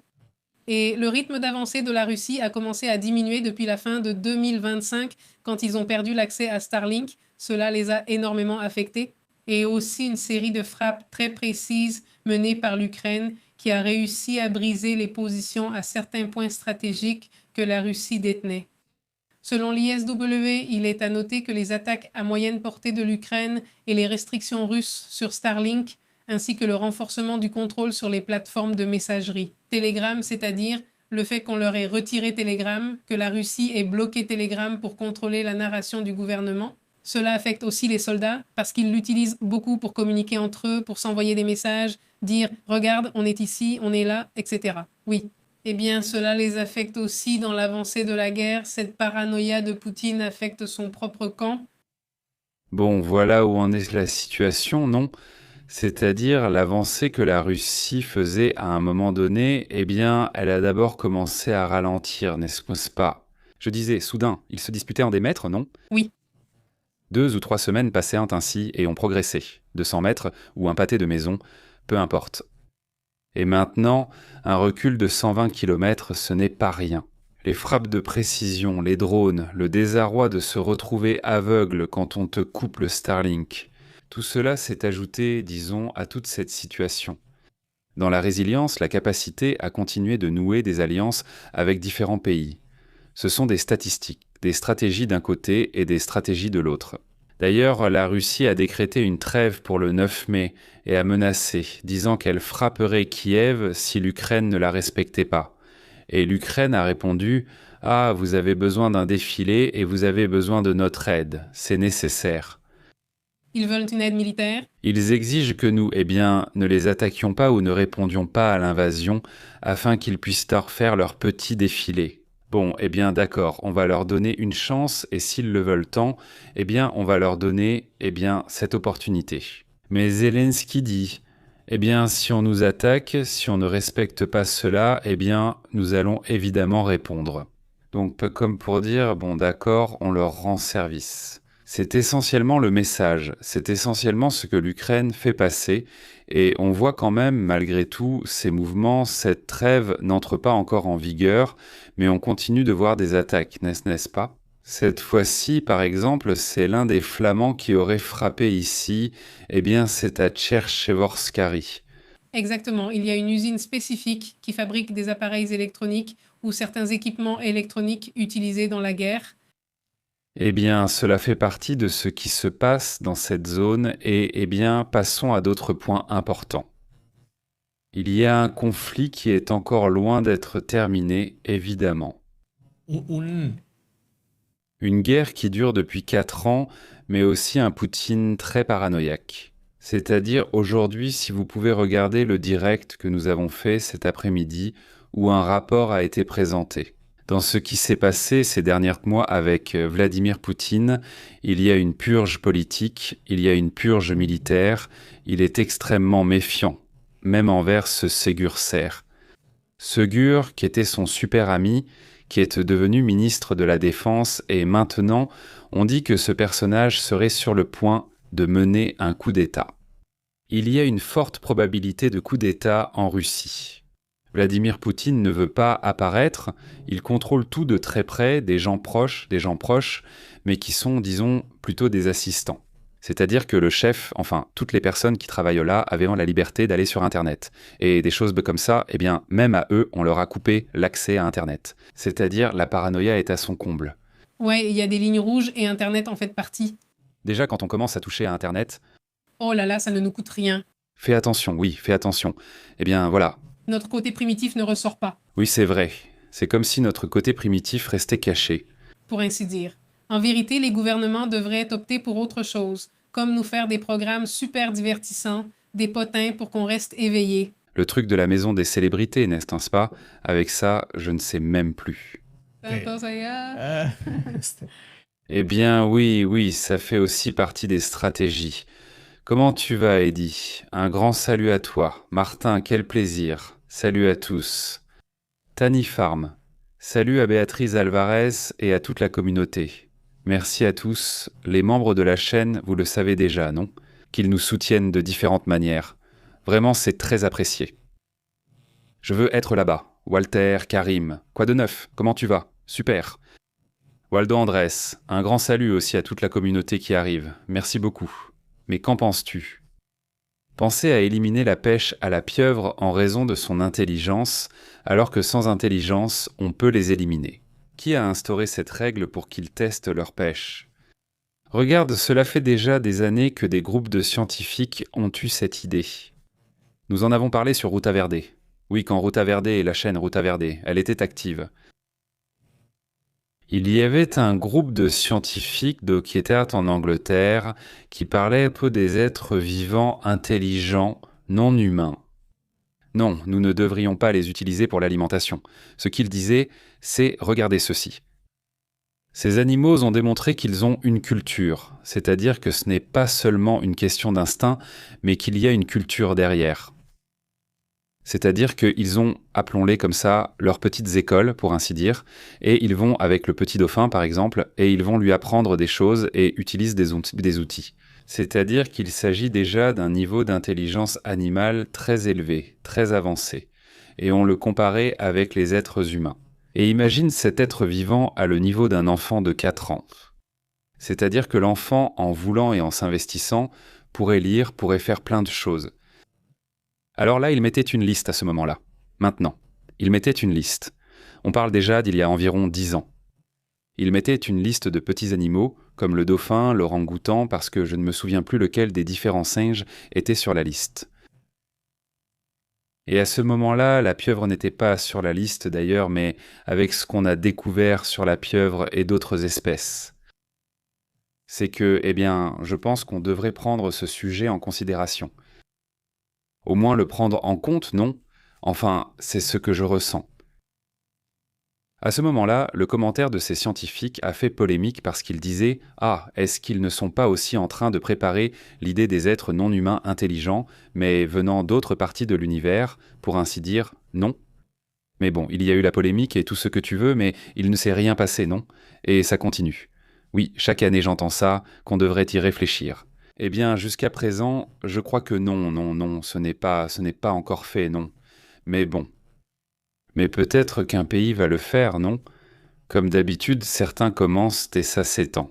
Et le rythme d'avancée de la Russie a commencé à diminuer depuis la fin de 2025, quand ils ont perdu l'accès à Starlink. Cela les a énormément affectés. Et aussi une série de frappes très précises menées par l'Ukraine qui a réussi à briser les positions à certains points stratégiques que la Russie détenait. Selon l'ISW, il est à noter que les attaques à moyenne portée de l'Ukraine et les restrictions russes sur Starlink, ainsi que le renforcement du contrôle sur les plateformes de messagerie. Telegram, c'est-à-dire le fait qu'on leur ait retiré Telegram, que la Russie ait bloqué Telegram pour contrôler la narration du gouvernement. Cela affecte aussi les soldats parce qu'ils l'utilisent beaucoup pour communiquer entre eux, pour s'envoyer des messages, dire « Regarde, on est ici, on est là », etc. Oui. Eh bien, cela les affecte aussi dans l'avancée de la guerre. Cette paranoïa de Poutine affecte son propre camp. Bon, voilà où en est la situation, non? C'est-à-dire l'avancée que la Russie faisait à un moment donné, eh bien, elle a d'abord commencé à ralentir, n'est-ce pas? Je disais, soudain, ils se disputaient en des mètres, non? Oui. 2 ou 3 semaines passèrent ainsi et ont progressé. 200 mètres ou un pâté de maison, peu importe. Et maintenant, un recul de 120 km, ce n'est pas rien. Les frappes de précision, les drones, le désarroi de se retrouver aveugle quand on te coupe le Starlink, tout cela s'est ajouté, disons, à toute cette situation. Dans la résilience, la capacité à continuer de nouer des alliances avec différents pays. Ce sont des statistiques, des stratégies d'un côté et des stratégies de l'autre. D'ailleurs, la Russie a décrété une trêve pour le 9 mai et a menacé, disant qu'elle frapperait Kiev si l'Ukraine ne la respectait pas. Et l'Ukraine a répondu « Ah, vous avez besoin d'un défilé et vous avez besoin de notre aide, c'est nécessaire ». Ils veulent une aide militaire. Ils exigent que nous, ne les attaquions pas ou ne répondions pas à l'invasion afin qu'ils puissent faire leur petit défilé. Bon, d'accord, on va leur donner une chance et s'ils le veulent tant, on va leur donner, cette opportunité. Mais Zelensky dit, si on nous attaque, si on ne respecte pas cela, nous allons évidemment répondre. Donc, comme pour dire, bon d'accord, on leur rend service. C'est essentiellement le message, c'est essentiellement ce que l'Ukraine fait passer, et on voit quand même, malgré tout, ces mouvements, cette trêve n'entre pas encore en vigueur, mais on continue de voir des attaques, n'est-ce pas? Cette fois-ci, par exemple, c'est l'un des Flamands qui aurait frappé ici, c'est à Tcherchevorskari. Exactement, il y a une usine spécifique qui fabrique des appareils électroniques ou certains équipements électroniques utilisés dans la guerre. Cela fait partie de ce qui se passe dans cette zone et, passons à d'autres points importants. Il y a un conflit qui est encore loin d'être terminé, évidemment. Une guerre qui dure depuis 4 ans, mais aussi un Poutine très paranoïaque. C'est-à-dire, aujourd'hui, si vous pouvez regarder le direct que nous avons fait cet après-midi, où un rapport a été présenté. Dans ce qui s'est passé ces derniers mois avec Vladimir Poutine, il y a une purge politique, il y a une purge militaire, il est extrêmement méfiant, même envers ce Ségur Serre. Ségur, qui était son super ami, qui est devenu ministre de la Défense, et maintenant, on dit que ce personnage serait sur le point de mener un coup d'État. Il y a une forte probabilité de coup d'État en Russie. Vladimir Poutine ne veut pas apparaître, il contrôle tout de très près, des gens proches, mais qui sont, disons, plutôt des assistants. C'est-à-dire que le chef, toutes les personnes qui travaillent là avaient la liberté d'aller sur Internet. Et des choses comme ça, même à eux, on leur a coupé l'accès à Internet. C'est-à-dire, la paranoïa est à son comble. Ouais, il y a des lignes rouges et Internet en fait partie. Déjà, quand on commence à toucher à Internet... Oh là là, ça ne nous coûte rien. Fais attention, oui, fais attention. Voilà. Notre côté primitif ne ressort pas. Oui, c'est vrai. C'est comme si notre côté primitif restait caché. Pour ainsi dire. En vérité, les gouvernements devraient opter pour autre chose, comme nous faire des programmes super divertissants, des potins pour qu'on reste éveillé. Le truc de la maison des célébrités, n'est-ce pas? Avec ça, je ne sais même plus. Oui, ça fait aussi partie des stratégies. Comment tu vas, Eddy? Un grand salut à toi. Martin, quel plaisir. Salut à tous. Tani Farm. Salut à Béatrice Alvarez et à toute la communauté. Merci à tous. Les membres de la chaîne, vous le savez déjà, non? Qu'ils nous soutiennent de différentes manières. Vraiment, c'est très apprécié. Je veux être là-bas. Walter, Karim, quoi de neuf? Comment tu vas? Super. Waldo Andrés, un grand salut aussi à toute la communauté qui arrive. Merci beaucoup. Mais qu'en penses-tu? Penser à éliminer la pêche à la pieuvre en raison de son intelligence, alors que sans intelligence, on peut les éliminer. Qui a instauré cette règle pour qu'ils testent leur pêche? Regarde, cela fait déjà des années que des groupes de scientifiques ont eu cette idée. Nous en avons parlé sur Ruta Verde. Oui, quand Ruta Verde et la chaîne Ruta Verde, elle était active. Il y avait un groupe de scientifiques qui étaient en Angleterre qui parlait un peu des êtres vivants intelligents, non humains. Non, nous ne devrions pas les utiliser pour l'alimentation. Ce qu'ils disaient, c'est « regardez ceci ». Ces animaux ont démontré qu'ils ont une culture, c'est-à-dire que ce n'est pas seulement une question d'instinct, mais qu'il y a une culture derrière. C'est-à-dire qu'ils ont, appelons-les comme ça, leurs petites écoles, pour ainsi dire, et ils vont avec le petit dauphin, par exemple, et ils vont lui apprendre des choses et utilisent des outils. C'est-à-dire qu'il s'agit déjà d'un niveau d'intelligence animale très élevé, très avancé, et on le comparait avec les êtres humains. Et imagine cet être vivant à le niveau d'un enfant de 4 ans. C'est-à-dire que l'enfant, en voulant et en s'investissant, pourrait lire, pourrait faire plein de choses. Alors là, il mettait une liste à ce moment-là. Maintenant, il mettait une liste. On parle déjà d'il y a environ 10 ans. Il mettait une liste de petits animaux, comme le dauphin, l'orang-outan, parce que je ne me souviens plus lequel des différents singes était sur la liste. Et à ce moment-là, la pieuvre n'était pas sur la liste d'ailleurs, mais avec ce qu'on a découvert sur la pieuvre et d'autres espèces. C'est que, je pense qu'on devrait prendre ce sujet en considération. Au moins le prendre en compte, non? Enfin, c'est ce que je ressens. À ce moment-là, le commentaire de ces scientifiques a fait polémique parce qu'ils disaient « Ah, est-ce qu'ils ne sont pas aussi en train de préparer l'idée des êtres non humains intelligents, mais venant d'autres parties de l'univers, pour ainsi dire, non ?» Mais bon, il y a eu la polémique et tout ce que tu veux, mais il ne s'est rien passé, non? Et ça continue. Oui, chaque année j'entends ça, qu'on devrait y réfléchir. Eh bien, jusqu'à présent, je crois que non, ce n'est pas encore fait, non. Mais bon. Mais peut-être qu'un pays va le faire, non? Comme d'habitude, certains commencent et ça s'étend.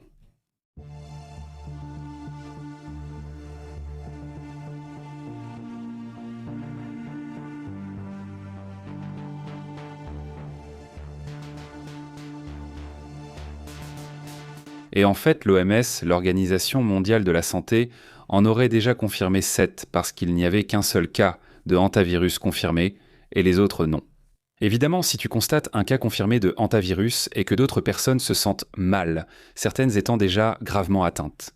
Et en fait, l'OMS, l'Organisation mondiale de la santé, en aurait déjà confirmé 7 parce qu'il n'y avait qu'un seul cas de hantavirus confirmé et les autres non. Évidemment, si tu constates un cas confirmé de hantavirus et que d'autres personnes se sentent mal, certaines étant déjà gravement atteintes,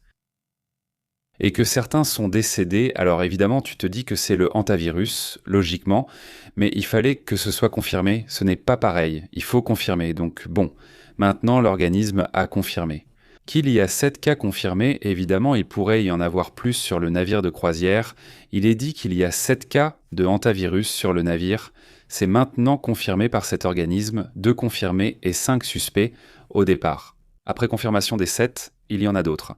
et que certains sont décédés, alors évidemment tu te dis que c'est le hantavirus, logiquement, mais il fallait que ce soit confirmé, ce n'est pas pareil, il faut confirmer, donc bon, maintenant l'organisme a confirmé. Qu'il y a 7 cas confirmés, évidemment il pourrait y en avoir plus sur le navire de croisière, il est dit qu'il y a 7 cas de hantavirus sur le navire, c'est maintenant confirmé par cet organisme, 2 confirmés et 5 suspects au départ. Après confirmation des 7, il y en a d'autres.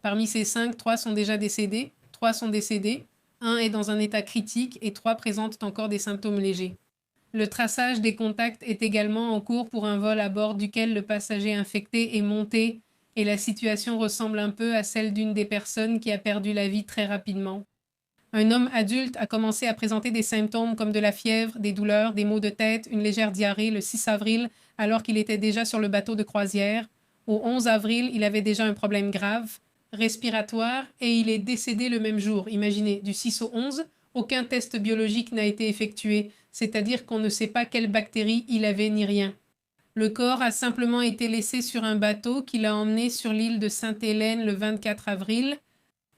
Parmi ces 5, 3 sont déjà décédés, 3 sont décédés, 1 est dans un état critique et 3 présentent encore des symptômes légers. Le traçage des contacts est également en cours pour un vol à bord duquel le passager infecté est monté et la situation ressemble un peu à celle d'une des personnes qui a perdu la vie très rapidement. Un homme adulte a commencé à présenter des symptômes comme de la fièvre, des douleurs, des maux de tête, une légère diarrhée le 6 avril alors qu'il était déjà sur le bateau de croisière. Au 11 avril, il avait déjà un problème grave, respiratoire, et il est décédé le même jour. Imaginez, du 6 au 11, aucun test biologique n'a été effectué, c'est-à-dire qu'on ne sait pas quelle bactérie il avait ni rien. Le corps a simplement été laissé sur un bateau qui l'a emmené sur l'île de Sainte-Hélène le 24 avril,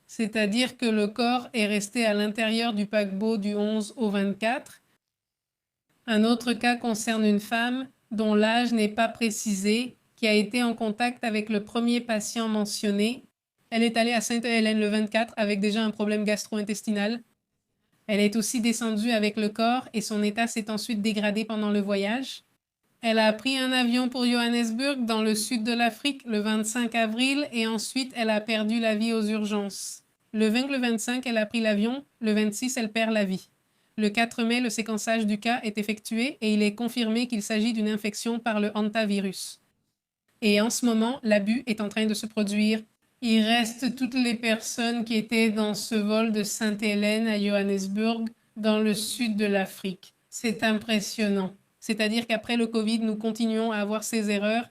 c'est-à-dire que le corps est resté à l'intérieur du paquebot du 11 au 24. Un autre cas concerne une femme dont l'âge n'est pas précisé, qui a été en contact avec le premier patient mentionné. Elle est allée à Sainte-Hélène le 24 avec déjà un problème gastro-intestinal. Elle est aussi descendue avec le corps et son état s'est ensuite dégradé pendant le voyage. Elle a pris un avion pour Johannesburg dans le sud de l'Afrique le 25 avril et ensuite elle a perdu la vie aux urgences. Le 20, le 25, elle a pris l'avion, le 26, elle perd la vie. Le 4 mai, le séquençage du cas est effectué et il est confirmé qu'il s'agit d'une infection par le hantavirus. Et en ce moment, l'abus est en train de se produire. Il reste toutes les personnes qui étaient dans ce vol de Sainte-Hélène à Johannesburg, dans le sud de l'Afrique. C'est impressionnant. C'est-à-dire qu'après le Covid, nous continuons à avoir ces erreurs.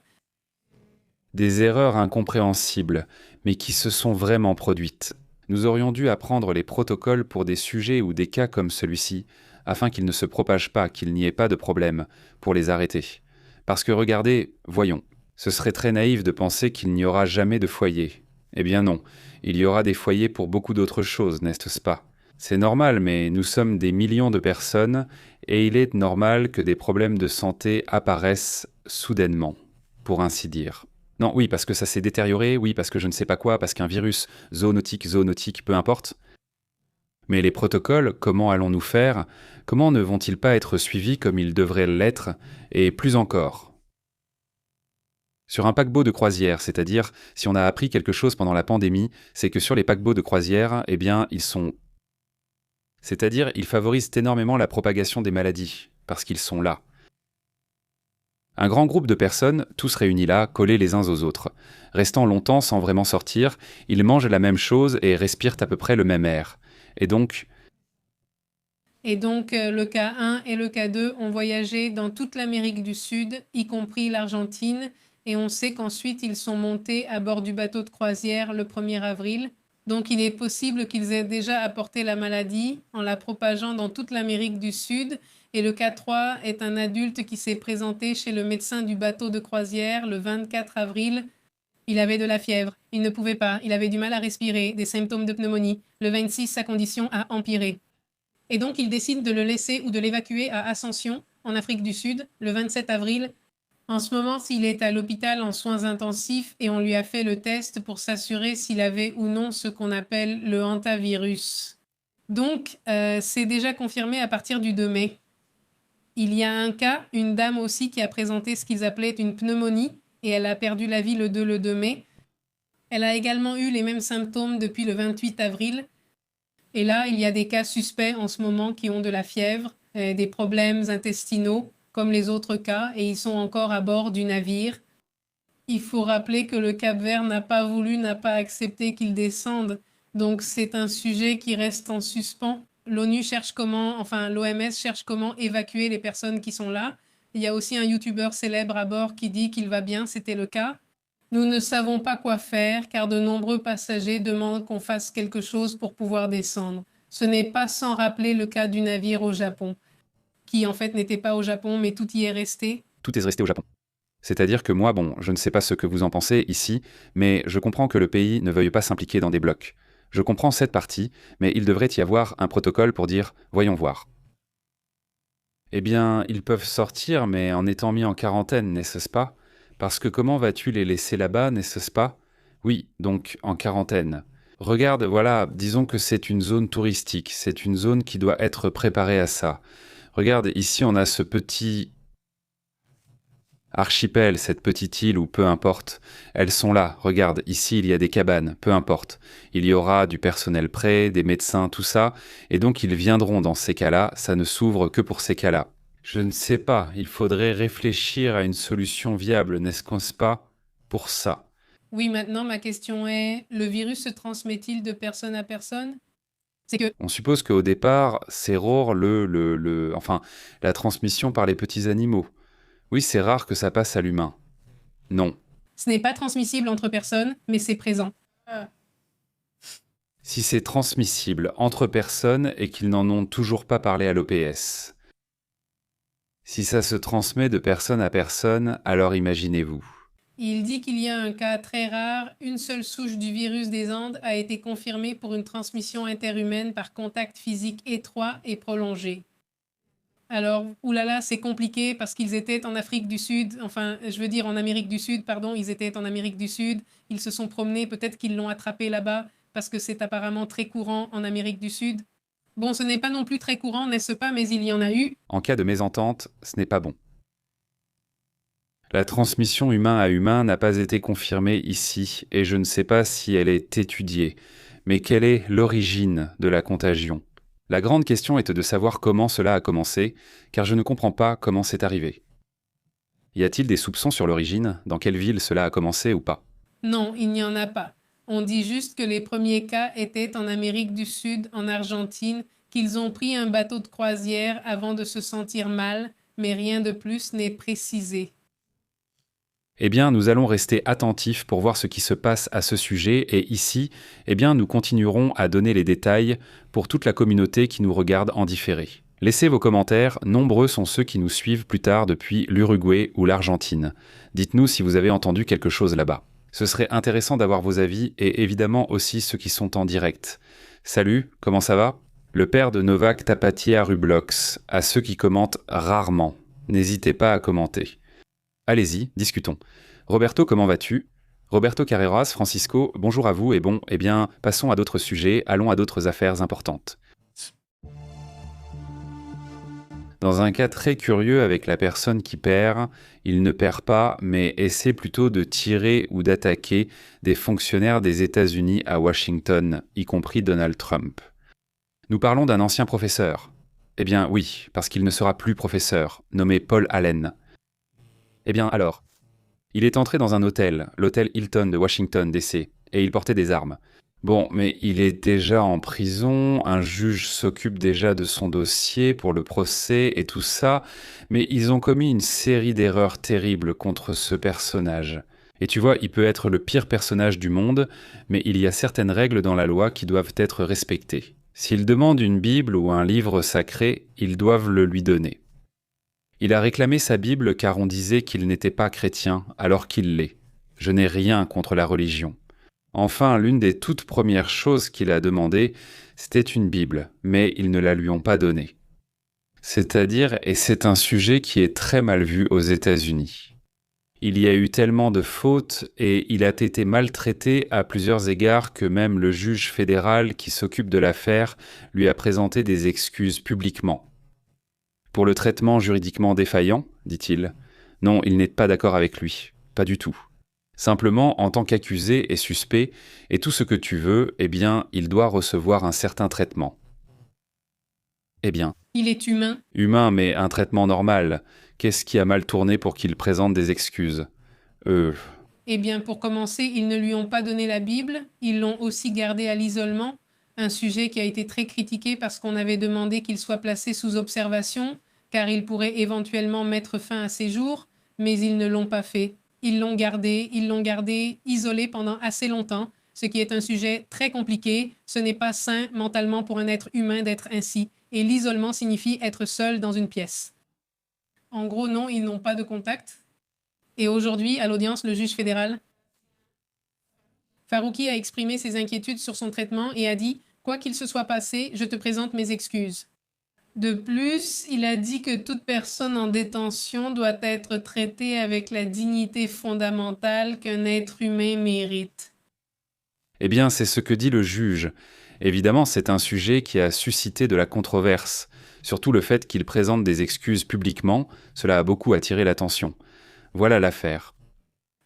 Des erreurs incompréhensibles, mais qui se sont vraiment produites. Nous aurions dû apprendre les protocoles pour des sujets ou des cas comme celui-ci, afin qu'ils ne se propagent pas, qu'il n'y ait pas de problème, pour les arrêter. Parce que regardez, voyons, ce serait très naïf de penser qu'il n'y aura jamais de foyer. Eh bien non, il y aura des foyers pour beaucoup d'autres choses, n'est-ce pas? C'est normal, mais nous sommes des millions de personnes, et il est normal que des problèmes de santé apparaissent soudainement, pour ainsi dire. Non, oui, parce que ça s'est détérioré, oui, parce que je ne sais pas quoi, parce qu'un virus zoonotique, peu importe. Mais les protocoles, comment allons-nous faire? Comment ne vont-ils pas être suivis comme ils devraient l'être? Et plus encore. Sur un paquebot de croisière, c'est-à-dire, si on a appris quelque chose pendant la pandémie, c'est que sur les paquebots de croisière, eh bien, c'est-à-dire, ils favorisent énormément la propagation des maladies, parce qu'ils sont là. Un grand groupe de personnes, tous réunis là, collés les uns aux autres. Restant longtemps sans vraiment sortir, ils mangent la même chose et respirent à peu près le même air. Et donc, le cas 1 et le cas 2 ont voyagé dans toute l'Amérique du Sud, y compris l'Argentine, et on sait qu'ensuite ils sont montés à bord du bateau de croisière le 1er avril. Donc il est possible qu'ils aient déjà apporté la maladie en la propageant dans toute l'Amérique du Sud. Et le cas 3 est un adulte qui s'est présenté chez le médecin du bateau de croisière le 24 avril. Il avait de la fièvre, il ne pouvait pas, il avait du mal à respirer, des symptômes de pneumonie. Le 26, sa condition a empiré. Et donc il décide de le laisser ou de l'évacuer à Ascension, en Afrique du Sud, le 27 avril. En ce moment, il est à l'hôpital en soins intensifs et on lui a fait le test pour s'assurer s'il avait ou non ce qu'on appelle le hantavirus. Donc, c'est déjà confirmé à partir du 2 mai. Il y a un cas, une dame aussi qui a présenté ce qu'ils appelaient une pneumonie et elle a perdu la vie le 2 mai. Elle a également eu les mêmes symptômes depuis le 28 avril. Et là, il y a des cas suspects en ce moment qui ont de la fièvre, des problèmes intestinaux, comme les autres cas, et ils sont encore à bord du navire. Il faut rappeler que le Cap-Vert n'a pas accepté qu'ils descendent. Donc c'est un sujet qui reste en suspens. L'OMS cherche comment évacuer les personnes qui sont là. Il y a aussi un youtubeur célèbre à bord qui dit qu'il va bien, c'était le cas. Nous ne savons pas quoi faire car de nombreux passagers demandent qu'on fasse quelque chose pour pouvoir descendre. Ce n'est pas sans rappeler le cas du navire au Japon, qui en fait n'était pas au Japon, mais tout y est resté. tout est resté au Japon. C'est-à-dire que moi, je ne sais pas ce que vous en pensez ici, mais je comprends que le pays ne veuille pas s'impliquer dans des blocs. Je comprends cette partie, mais il devrait y avoir un protocole pour dire « voyons voir ». Eh bien, ils peuvent sortir, mais en étant mis en quarantaine, n'est-ce pas? Parce que comment vas-tu les laisser là-bas, n'est-ce pas? Oui, donc en quarantaine. Regarde, voilà, disons que c'est une zone touristique, c'est une zone qui doit être préparée à ça. Regarde, ici on a ce petit archipel, cette petite île ou peu importe. Elles sont là, regarde, ici il y a des cabanes, peu importe. Il y aura du personnel prêt, des médecins, tout ça, et donc ils viendront dans ces cas-là, ça ne s'ouvre que pour ces cas-là. Je ne sais pas, il faudrait réfléchir à une solution viable, n'est-ce pas, pour ça. Oui, maintenant ma question est, le virus se transmet-il de personne à personne? On suppose qu'au départ, c'est rare la transmission par les petits animaux. Oui, c'est rare que ça passe à l'humain. Non. Ce n'est pas transmissible entre personnes, mais c'est présent. Si c'est transmissible entre personnes et qu'ils n'en ont toujours pas parlé à l'OPS. Si ça se transmet de personne à personne, alors imaginez-vous. Il dit qu'il y a un cas très rare, une seule souche du virus des Andes a été confirmée pour une transmission interhumaine par contact physique étroit et prolongé. Alors, oulala, c'est compliqué parce qu'ils étaient en Afrique du Sud, en Amérique du Sud, ils étaient en Amérique du Sud, ils se sont promenés, peut-être qu'ils l'ont attrapé là-bas parce que c'est apparemment très courant en Amérique du Sud. Bon, ce n'est pas non plus très courant, n'est-ce pas, mais il y en a eu. En cas de mésentente, ce n'est pas bon. La transmission humain à humain n'a pas été confirmée ici, et je ne sais pas si elle est étudiée. Mais quelle est l'origine de la contagion? La grande question est de savoir comment cela a commencé, car je ne comprends pas comment c'est arrivé. Y a-t-il des soupçons sur l'origine, dans quelle ville cela a commencé ou pas? Non, il n'y en a pas. On dit juste que les premiers cas étaient en Amérique du Sud, en Argentine, qu'ils ont pris un bateau de croisière avant de se sentir mal, mais rien de plus n'est précisé. Eh bien, nous allons rester attentifs pour voir ce qui se passe à ce sujet et ici, eh bien, nous continuerons à donner les détails pour toute la communauté qui nous regarde en différé. Laissez vos commentaires, nombreux sont ceux qui nous suivent plus tard depuis l'Uruguay ou l'Argentine. Dites-nous si vous avez entendu quelque chose là-bas. Ce serait intéressant d'avoir vos avis et évidemment aussi ceux qui sont en direct. Salut, comment ça va? Le père de Novak Tapatia Rublox, à ceux qui commentent rarement. N'hésitez pas à commenter. Allez-y, discutons. Roberto, comment vas-tu? Roberto Carreras, Francisco, bonjour à vous et bon, eh bien, passons à d'autres sujets, allons à d'autres affaires importantes. Dans un cas très curieux avec la personne qui perd, il ne perd pas, mais essaie plutôt de tirer ou d'attaquer des fonctionnaires des États-Unis à Washington, y compris Donald Trump. Nous parlons d'un ancien professeur. Eh bien oui, parce qu'il ne sera plus professeur, nommé Paul Allen. Eh bien alors, il est entré dans un hôtel, l'hôtel Hilton de Washington, D.C., et il portait des armes. Bon, mais il est déjà en prison, un juge s'occupe déjà de son dossier pour le procès et tout ça, mais ils ont commis une série d'erreurs terribles contre ce personnage. Et tu vois, il peut être le pire personnage du monde, mais il y a certaines règles dans la loi qui doivent être respectées. S'il demande une Bible ou un livre sacré, ils doivent le lui donner. Il a réclamé sa Bible car on disait qu'il n'était pas chrétien, alors qu'il l'est. Je n'ai rien contre la religion. Enfin, l'une des toutes premières choses qu'il a demandé, c'était une Bible, mais ils ne la lui ont pas donnée. C'est-à-dire, et c'est un sujet qui est très mal vu aux États-Unis. Il y a eu tellement de fautes et il a été maltraité à plusieurs égards que même le juge fédéral qui s'occupe de l'affaire lui a présenté des excuses publiquement. Pour le traitement juridiquement défaillant, dit-il. Non, il n'est pas d'accord avec lui. Pas du tout. Simplement, en tant qu'accusé et suspect, et tout ce que tu veux, eh bien, il doit recevoir un certain traitement. Eh bien, Il est humain. humain, mais un traitement normal. Qu'est-ce qui a mal tourné pour qu'il présente des excuses? Eh bien, pour commencer, ils ne lui ont pas donné la Bible, ils l'ont aussi gardé à l'isolement, un sujet qui a été très critiqué parce qu'on avait demandé qu'il soit placé sous observation, car il pourrait éventuellement mettre fin à ses jours, mais ils ne l'ont pas fait. Ils l'ont gardé isolé pendant assez longtemps, ce qui est un sujet très compliqué. Ce n'est pas sain mentalement pour un être humain d'être ainsi, et l'isolement signifie être seul dans une pièce. En gros, non, ils n'ont pas de contact. Et aujourd'hui, à l'audience, le juge fédéral Farouki a exprimé ses inquiétudes sur son traitement et a dit « Quoi qu'il se soit passé, je te présente mes excuses ». De plus, il a dit que toute personne en détention doit être traitée avec la dignité fondamentale qu'un être humain mérite. Eh bien, c'est ce que dit le juge. Évidemment, c'est un sujet qui a suscité de la controverse. Surtout le fait qu'il présente des excuses publiquement, cela a beaucoup attiré l'attention. Voilà l'affaire.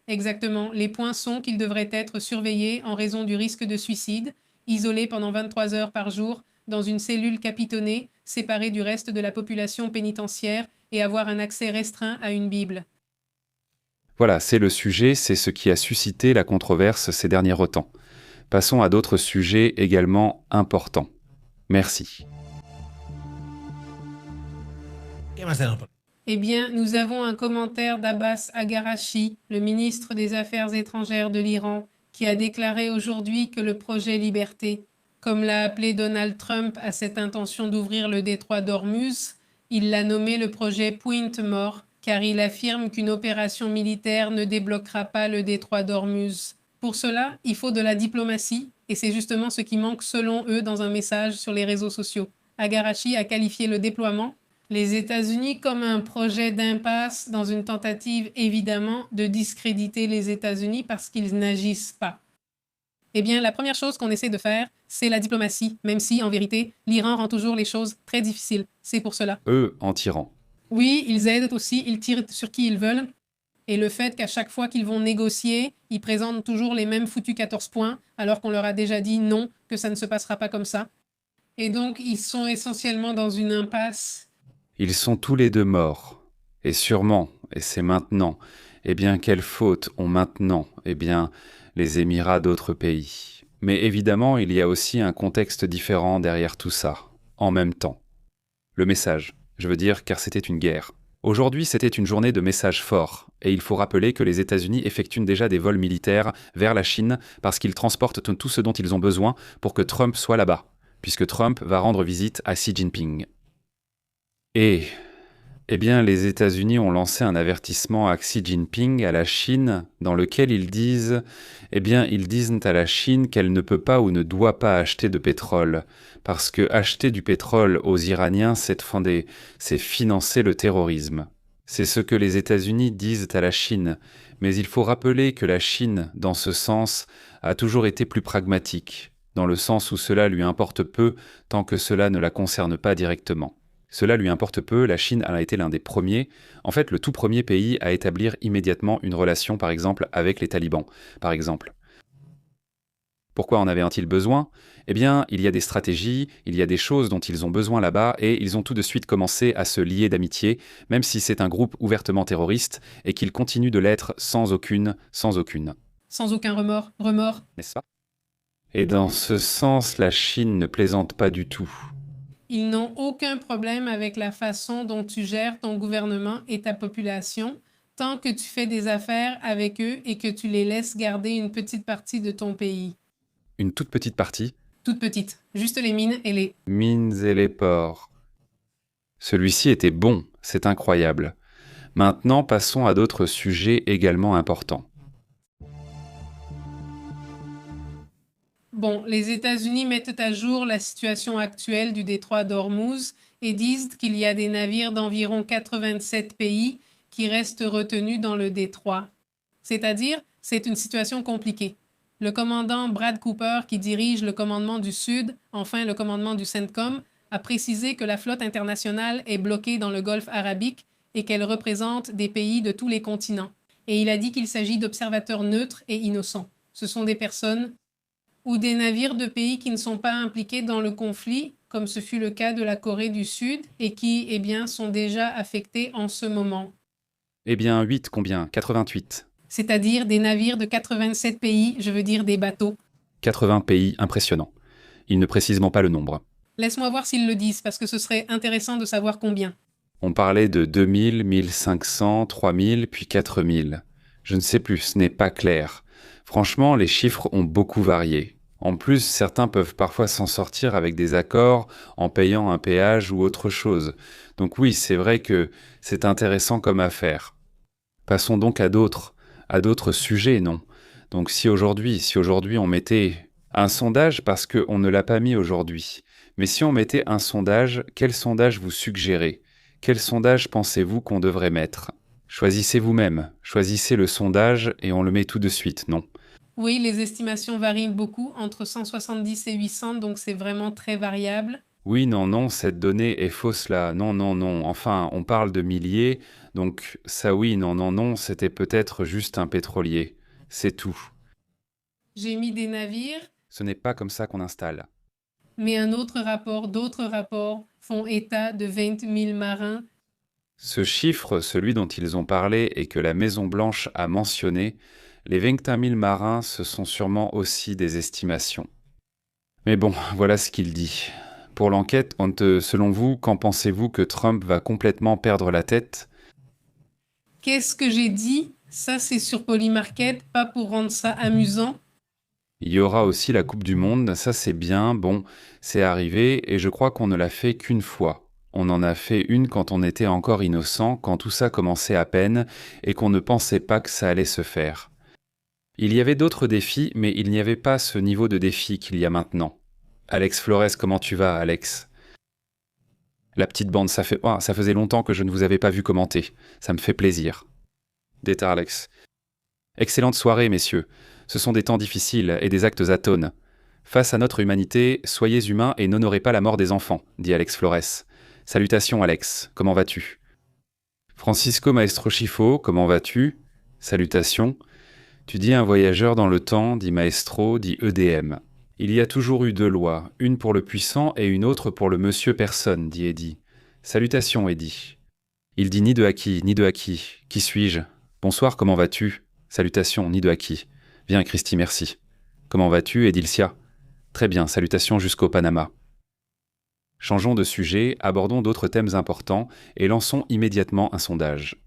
Exactement. Les points sont qu'il devrait être surveillé en raison du risque de suicide, isolé pendant 23 heures par jour, dans une cellule capitonnée, séparé du reste de la population pénitentiaire et avoir un accès restreint à une Bible. Voilà, c'est le sujet, c'est ce qui a suscité la controverse ces derniers temps. Passons à d'autres sujets également importants. Merci. ¿Qué más tenemos? Eh bien, nous avons un commentaire d'Abbas Agharachi, le ministre des Affaires étrangères de l'Iran, qui a déclaré aujourd'hui que le projet Liberté, comme l'a appelé Donald Trump à cette intention d'ouvrir le détroit d'Ormuz, il l'a nommé le projet Point Mort, car il affirme qu'une opération militaire ne débloquera pas le détroit d'Ormuz. Pour cela, il faut de la diplomatie, et c'est justement ce qui manque selon eux dans un message sur les réseaux sociaux. Agharachi a qualifié le déploiement les États-Unis comme un projet d'impasse dans une tentative évidemment de discréditer les États-Unis parce qu'ils n'agissent pas. Eh bien, la première chose qu'on essaie de faire, c'est la diplomatie, même si, en vérité, l'Iran rend toujours les choses très difficiles. C'est pour cela. Eux, en tirant. Oui, ils aident aussi, ils tirent sur qui ils veulent. Et le fait qu'à chaque fois qu'ils vont négocier, ils présentent toujours les mêmes foutus 14 points, alors qu'on leur a déjà dit non, que ça ne se passera pas comme ça. Et donc, ils sont essentiellement dans une impasse. Ils sont tous les deux morts. Et sûrement, et c'est maintenant, eh bien, quelle faute ont maintenant, eh bien, les Émirats d'autres pays. Mais évidemment, il y a aussi un contexte différent derrière tout ça, en même temps. Le message, je veux dire, car c'était une guerre. Aujourd'hui, c'était une journée de messages forts, et il faut rappeler que les États-Unis effectuent déjà des vols militaires vers la Chine parce qu'ils transportent tout ce dont ils ont besoin pour que Trump soit là-bas, puisque Trump va rendre visite à Xi Jinping. Et, eh bien, les États-Unis ont lancé un avertissement à Xi Jinping, à la Chine, dans lequel ils disent à la Chine qu'elle ne peut pas ou ne doit pas acheter de pétrole, parce que acheter du pétrole aux Iraniens, c'est financer le terrorisme. C'est ce que les États-Unis disent à la Chine, mais il faut rappeler que la Chine, dans ce sens, a toujours été plus pragmatique, dans le sens où cela lui importe peu tant que cela ne la concerne pas directement. Cela lui importe peu, la Chine a été l'un des premiers, en fait le tout premier pays à établir immédiatement une relation par exemple avec les talibans, par exemple. Pourquoi en avait-il besoin ? Eh bien, il y a des stratégies, il y a des choses dont ils ont besoin là-bas et ils ont tout de suite commencé à se lier d'amitié, même si c'est un groupe ouvertement terroriste et qu'ils continuent de l'être sans aucun remords. N'est-ce pas ? Et dans ce sens, la Chine ne plaisante pas du tout. Ils n'ont aucun problème avec la façon dont tu gères ton gouvernement et ta population, tant que tu fais des affaires avec eux et que tu les laisses garder une petite partie de ton pays. Une toute petite partie ? Toute petite, juste les mines et les... Mines et les ports. Celui-ci était bon, c'est incroyable. Maintenant, passons à d'autres sujets également importants. Bon, les États-Unis mettent à jour la situation actuelle du détroit d'Ormuz et disent qu'il y a des navires d'environ 87 pays qui restent retenus dans le détroit. C'est-à-dire, c'est une situation compliquée. Le commandant Brad Cooper, qui dirige le commandement du Sud, enfin le commandement du CENTCOM, a précisé que la flotte internationale est bloquée dans le Golfe arabique et qu'elle représente des pays de tous les continents. Et il a dit qu'il s'agit d'observateurs neutres et innocents. Ce sont des personnes ou des navires de pays qui ne sont pas impliqués dans le conflit, comme ce fut le cas de la Corée du Sud, et qui, eh bien, sont déjà affectés en ce moment. Eh bien, 8 combien ? 88. C'est-à-dire des navires de 87 pays, je veux dire des bateaux. 80 pays, impressionnant. Ils ne précisent pas le nombre. Laisse-moi voir s'ils le disent, parce que ce serait intéressant de savoir combien. On parlait de 2000, 1500, 3000, puis 4000. Je ne sais plus, ce n'est pas clair. Franchement, les chiffres ont beaucoup varié. En plus, certains peuvent parfois s'en sortir avec des accords en payant un péage ou autre chose. Donc oui, c'est vrai que c'est intéressant comme affaire. Passons donc à d'autres sujets, non ? Donc si aujourd'hui on mettait un sondage, parce qu'on ne l'a pas mis aujourd'hui, mais si on mettait un sondage, quel sondage vous suggérez ? Quel sondage pensez-vous qu'on devrait mettre ? Choisissez vous-même, choisissez le sondage et on le met tout de suite, non ? Oui, les estimations varient beaucoup, entre 170 et 800, donc c'est vraiment très variable. Oui, non, cette donnée est fausse là. Non. Enfin, on parle de milliers, donc ça oui, non, c'était peut-être juste un pétrolier. C'est tout. J'ai mis des navires, Ce n'est pas comme ça qu'on installe. mais d'autres rapports font état de 20 000 marins. Ce chiffre, celui dont ils ont parlé et que la Maison-Blanche a mentionné, les 21 000 marins, ce sont sûrement aussi des estimations. Mais bon, voilà ce qu'il dit. Pour l'enquête, selon vous, quand pensez-vous que Trump va complètement perdre la tête ? Qu'est-ce que j'ai dit ? Ça, c'est sur Polymarket, pas pour rendre ça amusant. Il y aura aussi la Coupe du Monde, ça c'est bien, bon, c'est arrivé, et je crois qu'on ne l'a fait qu'une fois. On en a fait une quand on était encore innocent, quand tout ça commençait à peine, et qu'on ne pensait pas que ça allait se faire. Il y avait d'autres défis, mais il n'y avait pas ce niveau de défi qu'il y a maintenant. Alex Flores, comment tu vas, Alex ? La petite bande, ça faisait longtemps que je ne vous avais pas vu commenter. Ça me fait plaisir. Déta Alex. Excellente soirée, messieurs. Ce sont des temps difficiles et des actes atones. Face à notre humanité, soyez humains et n'honorez pas la mort des enfants, dit Alex Flores. Salutations, Alex. Comment vas-tu ? Francisco Maestro Chifo, comment vas-tu ? Salutations. Tu dis un voyageur dans le temps, dit Maestro, dit EDM. Il y a toujours eu deux lois, une pour le puissant et une autre pour le monsieur personne, dit Eddie. Salutations, Eddie. Il dit ni de à qui, ni de à qui. Qui suis-je? Bonsoir, comment vas-tu? Salutations, ni de à qui. Viens, Christy, merci. Comment vas-tu, Edilcia? Très bien, salutations jusqu'au Panama. Changeons de sujet, abordons d'autres thèmes importants et lançons immédiatement un sondage.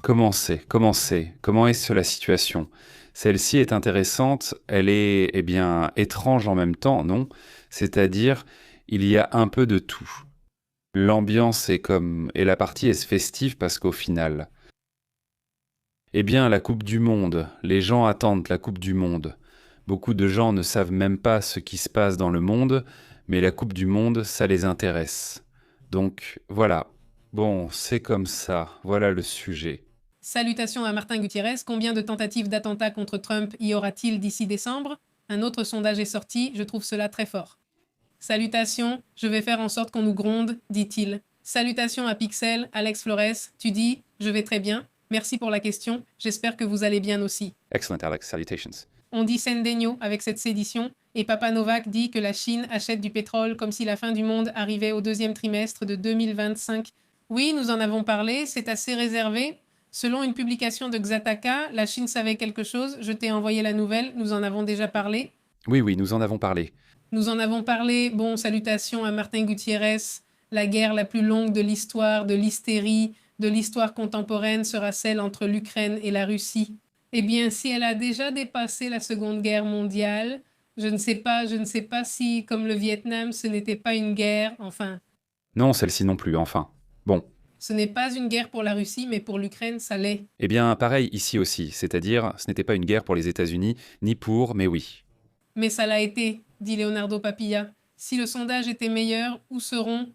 Comment est-ce la situation? Celle-ci est intéressante, elle est, étrange en même temps, non? C'est-à-dire, il y a un peu de tout. L'ambiance et la partie est festive parce qu'au final, la Coupe du Monde, les gens attendent la Coupe du Monde. Beaucoup de gens ne savent même pas ce qui se passe dans le monde, mais la Coupe du Monde, ça les intéresse. Donc, voilà. Bon, c'est comme ça, voilà le sujet. Salutations à Martin Gutiérrez. Combien de tentatives d'attentat contre Trump y aura-t-il d'ici décembre? Un autre sondage est sorti, je trouve cela très fort. Salutations, je vais faire en sorte qu'on nous gronde, dit-il. Salutations à Pixel, Alex Flores, tu dis « Je vais très bien, merci pour la question, j'espère que vous allez bien aussi ». Excellent, Alex, salutations. On dit Sendegno avec cette sédition, et Papa Novak dit que la Chine achète du pétrole comme si la fin du monde arrivait au deuxième trimestre de 2025. Oui, nous en avons parlé, c'est assez réservé. Selon une publication de Xataka, la Chine savait quelque chose, je t'ai envoyé la nouvelle, nous en avons déjà parlé. Oui, nous en avons parlé. Nous en avons parlé, bon, salutations à Martin Gutiérrez, la guerre la plus longue de l'histoire, de l'hystérie, de l'histoire contemporaine sera celle entre l'Ukraine et la Russie. Eh bien, si elle a déjà dépassé la Seconde Guerre mondiale, je ne sais pas si, comme le Vietnam, ce n'était pas une guerre, enfin... Non, celle-ci non plus, enfin. Bon. Ce n'est pas une guerre pour la Russie, mais pour l'Ukraine, ça l'est. Eh bien, pareil ici aussi, c'est-à-dire, ce n'était pas une guerre pour les États-Unis, ni pour, mais oui. Mais ça l'a été, dit Leonardo Papilla. Si le sondage était meilleur, où seront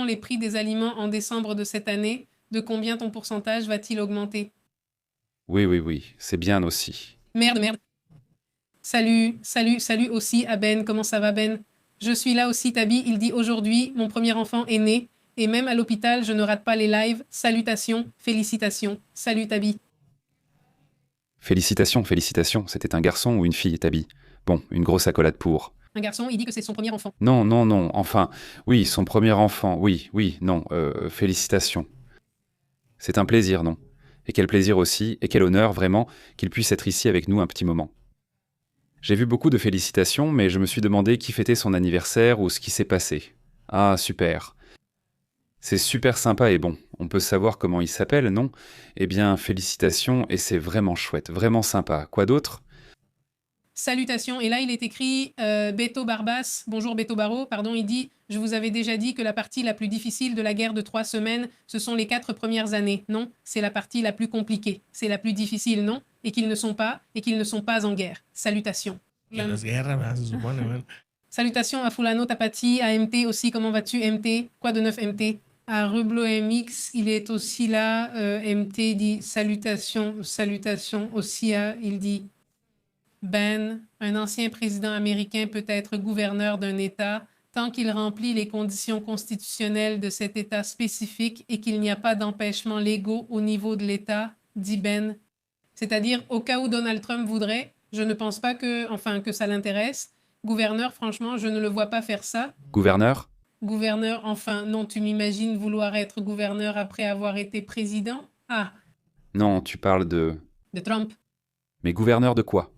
les prix des aliments en décembre de cette année? De combien ton pourcentage va-t-il augmenter? Oui, c'est bien aussi. Merde. Salut aussi à Ben, comment ça va Ben? Je suis là aussi Tabi, il dit aujourd'hui, mon premier enfant est né, et même à l'hôpital, je ne rate pas les lives. Salutations, félicitations. Salut Tabi. Félicitations, c'était un garçon ou une fille, Tabi? Bon, une grosse accolade pour. Un garçon, il dit que c'est son premier enfant. Non, enfin, oui, son premier enfant, oui, non, félicitations. C'est un plaisir, non? Et quel plaisir aussi, et quel honneur, vraiment, qu'il puisse être ici avec nous un petit moment. J'ai vu beaucoup de félicitations, mais je me suis demandé qui fêtait son anniversaire ou ce qui s'est passé. Ah, super. C'est super sympa et bon, on peut savoir comment il s'appelle, non? Eh bien, félicitations, et c'est vraiment chouette, vraiment sympa. Quoi d'autre? Salutations, et là il est écrit Beto Barbas, bonjour Beto Barro, pardon, il dit « Je vous avais déjà dit que la partie la plus difficile de la guerre de 3 semaines, ce sont les 4 premières années. Non, c'est la partie la plus compliquée. C'est la plus difficile, non? Et qu'ils ne sont pas en guerre. Salutations. » Salutations à Fulano Tapati, à MT aussi, comment vas-tu MT? Quoi de neuf MT? À Reblo MX, il est aussi là, MT dit salutations aussi il dit Ben, un ancien président américain peut être gouverneur d'un État tant qu'il remplit les conditions constitutionnelles de cet État spécifique et qu'il n'y a pas d'empêchements légaux au niveau de l'État, dit Ben. C'est-à-dire, au cas où Donald Trump voudrait, je ne pense pas que ça l'intéresse. Gouverneur, franchement, je ne le vois pas faire ça. Gouverneur? Gouverneur, enfin, non, tu m'imagines vouloir être gouverneur après avoir été président? Ah. Non, tu parles de... De Trump. Mais gouverneur de quoi?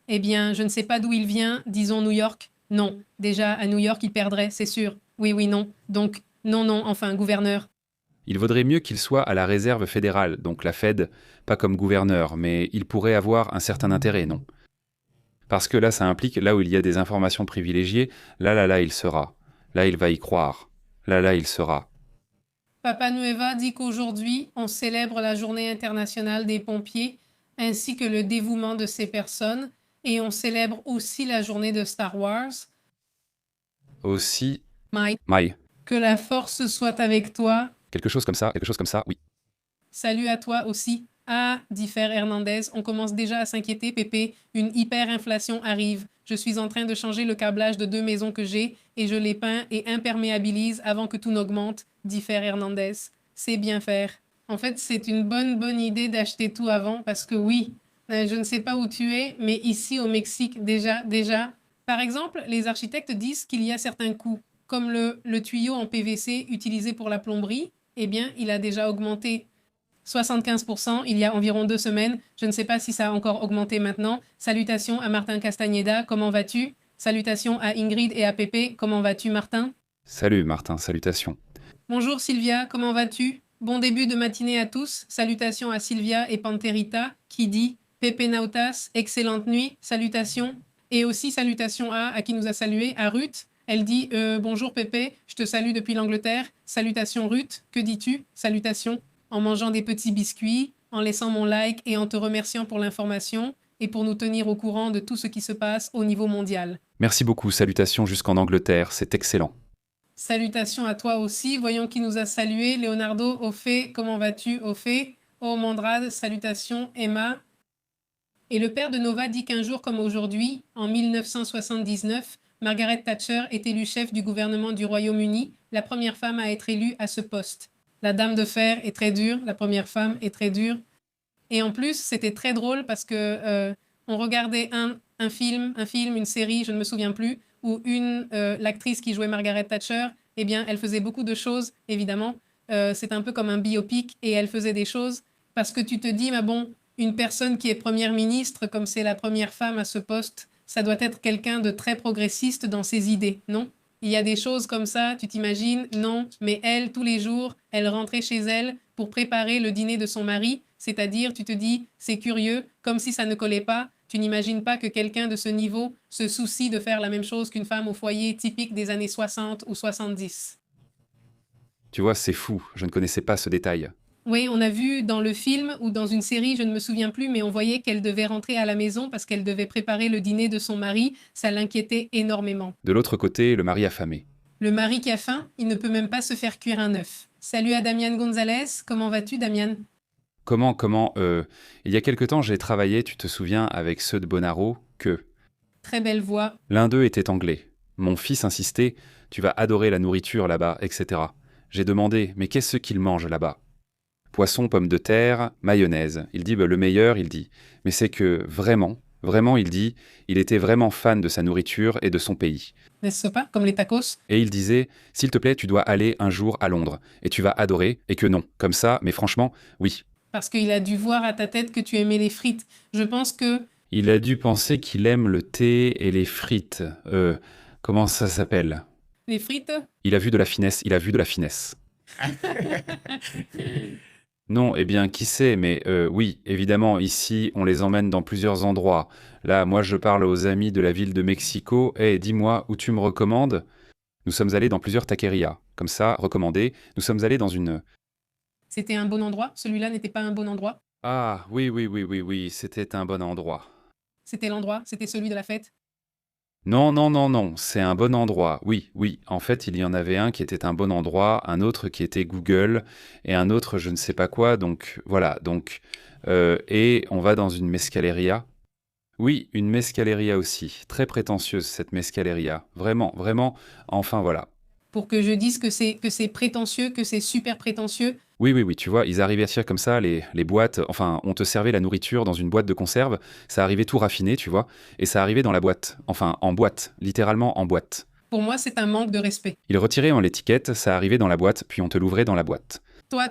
Eh bien, je ne sais pas d'où il vient, disons New York. Non, déjà, à New York, il perdrait, c'est sûr. Oui, non. Donc, non, enfin, gouverneur. Il vaudrait mieux qu'il soit à la réserve fédérale, donc la Fed, pas comme gouverneur, mais il pourrait avoir un certain intérêt, non? Parce que là, ça implique, là où il y a des informations privilégiées, là, il sera. Là, il va y croire. Là, il sera. Papa Nueva dit qu'aujourd'hui, on célèbre la journée internationale des pompiers ainsi que le dévouement de ces personnes et on célèbre aussi la journée de Star Wars. Aussi, Mike, Mai. que la force soit avec toi. Quelque chose comme ça, oui. Salut à toi aussi. Ah, dit Fer Hernandez, on commence déjà à s'inquiéter, Pépé. Une hyperinflation arrive. Je suis en train de changer le câblage de 2 maisons que j'ai et je les peins et imperméabilise avant que tout n'augmente, dit Fer Hernandez. C'est bien faire. En fait, c'est une bonne idée d'acheter tout avant parce que oui, je ne sais pas où tu es, mais ici au Mexique, déjà. Par exemple, les architectes disent qu'il y a certains coûts, comme le tuyau en PVC utilisé pour la plomberie, eh bien, il a déjà augmenté 75% il y a environ 2 semaines. Je ne sais pas si ça a encore augmenté maintenant. Salutations à Martin Castañeda, comment vas-tu? Salutations à Ingrid et à Pépé, comment vas-tu Martin? Salut Martin, salutations. Bonjour Sylvia, comment vas-tu? Bon début de matinée à tous. Salutations à Sylvia et Panterita qui dit Pépé Nautas, excellente nuit, salutations. Et aussi salutations à qui nous a salué, à Ruth. Elle dit bonjour Pépé, je te salue depuis l'Angleterre. Salutations Ruth, que dis-tu? Salutations. En mangeant des petits biscuits, en laissant mon like et en te remerciant pour l'information et pour nous tenir au courant de tout ce qui se passe au niveau mondial. Merci beaucoup, salutations jusqu'en Angleterre, c'est excellent. Salutations à toi aussi. Voyons qui nous a salué. Leonardo, Ophé, comment vas-tu, Ophé? Oh, Mondrade, salutations, Emma. Et le père de Nova dit qu'un jour comme aujourd'hui, en 1979, Margaret Thatcher est élue chef du gouvernement du Royaume-Uni, la première femme à être élue à ce poste. La dame de fer est très dure, la première femme est très dure. Et en plus, c'était très drôle parce que on regardait un film, une série, je ne me souviens plus, où l'actrice qui jouait Margaret Thatcher, eh bien, elle faisait beaucoup de choses, évidemment. C'est un peu comme un biopic et elle faisait des choses parce que tu te dis, mais bon, une personne qui est première ministre, comme c'est la première femme à ce poste, ça doit être quelqu'un de très progressiste dans ses idées, non? Il y a des choses comme ça, tu t'imagines? Non, mais elle, tous les jours, elle rentrait chez elle pour préparer le dîner de son mari, c'est-à-dire, tu te dis, c'est curieux, comme si ça ne collait pas, tu n'imagines pas que quelqu'un de ce niveau se soucie de faire la même chose qu'une femme au foyer typique des années 60 ou 70. Tu vois, c'est fou, je ne connaissais pas ce détail. Oui, on a vu dans le film ou dans une série, je ne me souviens plus, mais on voyait qu'elle devait rentrer à la maison parce qu'elle devait préparer le dîner de son mari. Ça l'inquiétait énormément. De l'autre côté, le mari affamé. Le mari qui a faim, il ne peut même pas se faire cuire un œuf. Salut à Damian Gonzalez, comment vas-tu Damian? Comment il y a quelque temps, j'ai travaillé, tu te souviens, avec ceux de Bonaro, que... Très belle voix. L'un d'eux était anglais. Mon fils insistait, tu vas adorer la nourriture là-bas, etc. J'ai demandé, mais qu'est-ce qu'ils mangent là-bas? Poisson, pommes de terre, mayonnaise. Il dit, le meilleur, il dit. Mais c'est que, vraiment, il dit, il était vraiment fan de sa nourriture et de son pays. N'est-ce pas, comme les tacos? Et il disait, s'il te plaît, tu dois aller un jour à Londres, et tu vas adorer, et que non, comme ça, mais franchement, oui. Parce qu'il a dû voir à ta tête que tu aimais les frites. Je pense que... Il a dû penser qu'il aime le thé et les frites. Comment ça s'appelle? Les frites? Il a vu de la finesse, Non, eh bien, qui sait, mais oui, évidemment, ici, on les emmène dans plusieurs endroits. Là, moi, je parle aux amis de la ville de Mexico. Dis-moi, où tu me recommandes? Nous sommes allés dans plusieurs taquerias. Comme ça, recommandé. Nous sommes allés dans une... C'était un bon endroit? Celui-là n'était pas un bon endroit? Ah, oui, c'était un bon endroit. C'était l'endroit? C'était celui de la fête? Non, c'est un bon endroit. Oui. En fait, il y en avait un qui était un bon endroit, un autre qui était Google, et un autre je ne sais pas quoi. Donc, voilà. Et on va dans une mescaleria. Oui, une mescaleria aussi. Très prétentieuse, cette mescaleria. Vraiment. Enfin, voilà. Pour que je dise que c'est prétentieux, que c'est super prétentieux. Oui, tu vois, ils arrivaient à faire comme ça, les boîtes, enfin, on te servait la nourriture dans une boîte de conserve, ça arrivait tout raffiné, tu vois, et ça arrivait dans la boîte, enfin, en boîte, littéralement en boîte. Pour moi, c'est un manque de respect. Ils retiraient en l'étiquette, ça arrivait dans la boîte, puis on te l'ouvrait dans la boîte. Toi.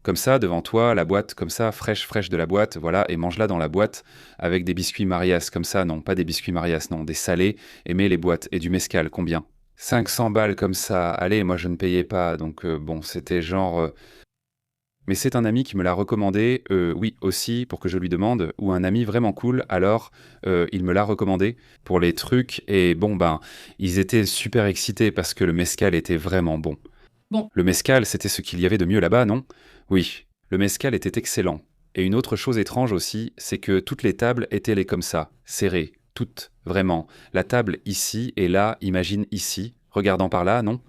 Comme ça, devant toi, la boîte, comme ça, fraîche de la boîte, voilà, et mange-la dans la boîte, avec des biscuits Marias, comme ça, non, pas des biscuits Marias, non, des salés, et mets les boîtes, et du mescal, combien? 500 balles comme ça, allez, moi je ne payais pas, donc bon, c'était genre... Mais c'est un ami qui me l'a recommandé, oui, aussi, pour que je lui demande, ou un ami vraiment cool, alors il me l'a recommandé pour les trucs, et bon, ben, ils étaient super excités parce que le mezcal était vraiment bon. Bon. Le mezcal, c'était ce qu'il y avait de mieux là-bas, non? Oui, le mezcal était excellent. Et une autre chose étrange aussi, c'est que toutes les tables étaient comme ça, serrées, toutes, vraiment. La table ici et là, imagine ici, regardant par là, non?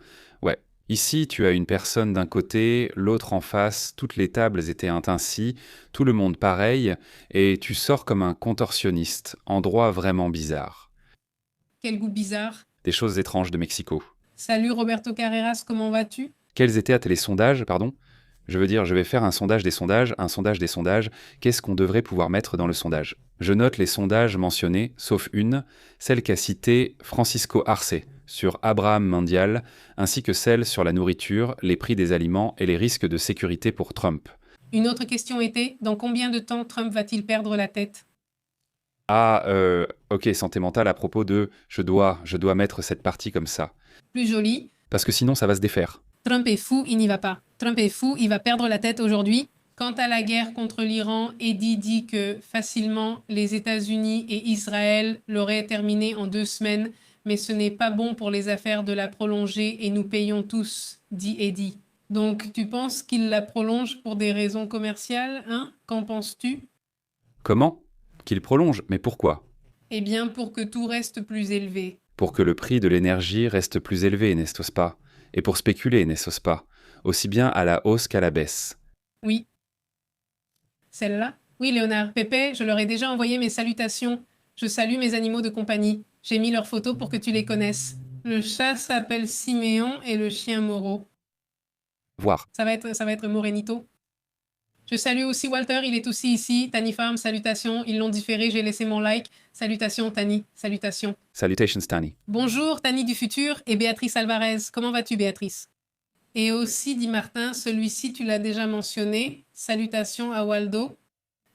Ouais. Ici, tu as une personne d'un côté, l'autre en face, toutes les tables étaient ainsi, tout le monde pareil, et tu sors comme un contorsionniste, endroit vraiment bizarre. Quel goût bizarre. Des choses étranges de Mexico. Salut Roberto Carreras, comment vas-tu? Quels étaient les sondages, pardon? Je veux dire, je vais faire un sondage des sondages, qu'est-ce qu'on devrait pouvoir mettre dans le sondage? Je note les sondages mentionnés, sauf une, celle qu'a citée Francisco Arce, sur Abraham Mondial, ainsi que celle sur la nourriture, les prix des aliments et les risques de sécurité pour Trump. Une autre question était, dans combien de temps Trump va-t-il perdre la tête? Ah, ok, santé mentale à propos de je dois mettre cette partie comme ça. Plus joli. Parce que sinon ça va se défaire. Trump est fou, il n'y va pas. Trump est fou, il va perdre la tête aujourd'hui. Quant à la guerre contre l'Iran, Eddie dit que facilement les États-Unis et Israël l'auraient terminée en 2 semaines, mais ce n'est pas bon pour les affaires de la prolonger et nous payons tous, dit Eddie. Donc tu penses qu'il la prolonge pour des raisons commerciales, hein? Qu'en penses-tu? Comment? Qu'il prolonge, mais pourquoi? Eh bien pour que tout reste plus élevé. Pour que le prix de l'énergie reste plus élevé, n'est-ce pas? Et pour spéculer, n'est-ce pas? Aussi bien à la hausse qu'à la baisse. Oui. Celle-là? Oui, Léonard. Pépé, je leur ai déjà envoyé mes salutations. Je salue mes animaux de compagnie. J'ai mis leurs photos pour que tu les connaisses. Le chat s'appelle Siméon et le chien Moreau. Voir. Ça va être Morenito. Je salue aussi Walter, il est aussi ici. Tani Farm, salutations. Ils l'ont différé, j'ai laissé mon like. Salutations, Tani. Salutations. Salutations, Tani. Bonjour, Tani du futur et Béatrice Alvarez. Comment vas-tu, Béatrice? Et aussi, dit Martin, celui-ci, tu l'as déjà mentionné. Salutations à Waldo.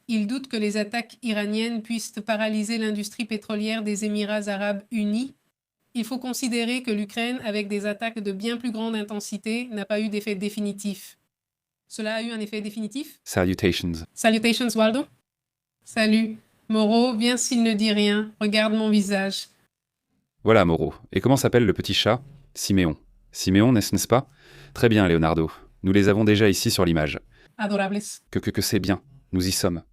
Il doute que les attaques iraniennes puissent paralyser l'industrie pétrolière des Émirats arabes unis. Il faut considérer que l'Ukraine, avec des attaques de bien plus grande intensité, n'a pas eu d'effet définitif. Cela a eu un effet définitif? Salutations. Salutations, Waldo. Salut. Moreau, viens s'il ne dit rien. Regarde mon visage. Voilà, Moreau. Et comment s'appelle le petit chat? Siméon. Siméon, n'est-ce pas? Très bien, Leonardo. Nous les avons déjà ici sur l'image. Adorables. Que c'est bien. Nous y sommes.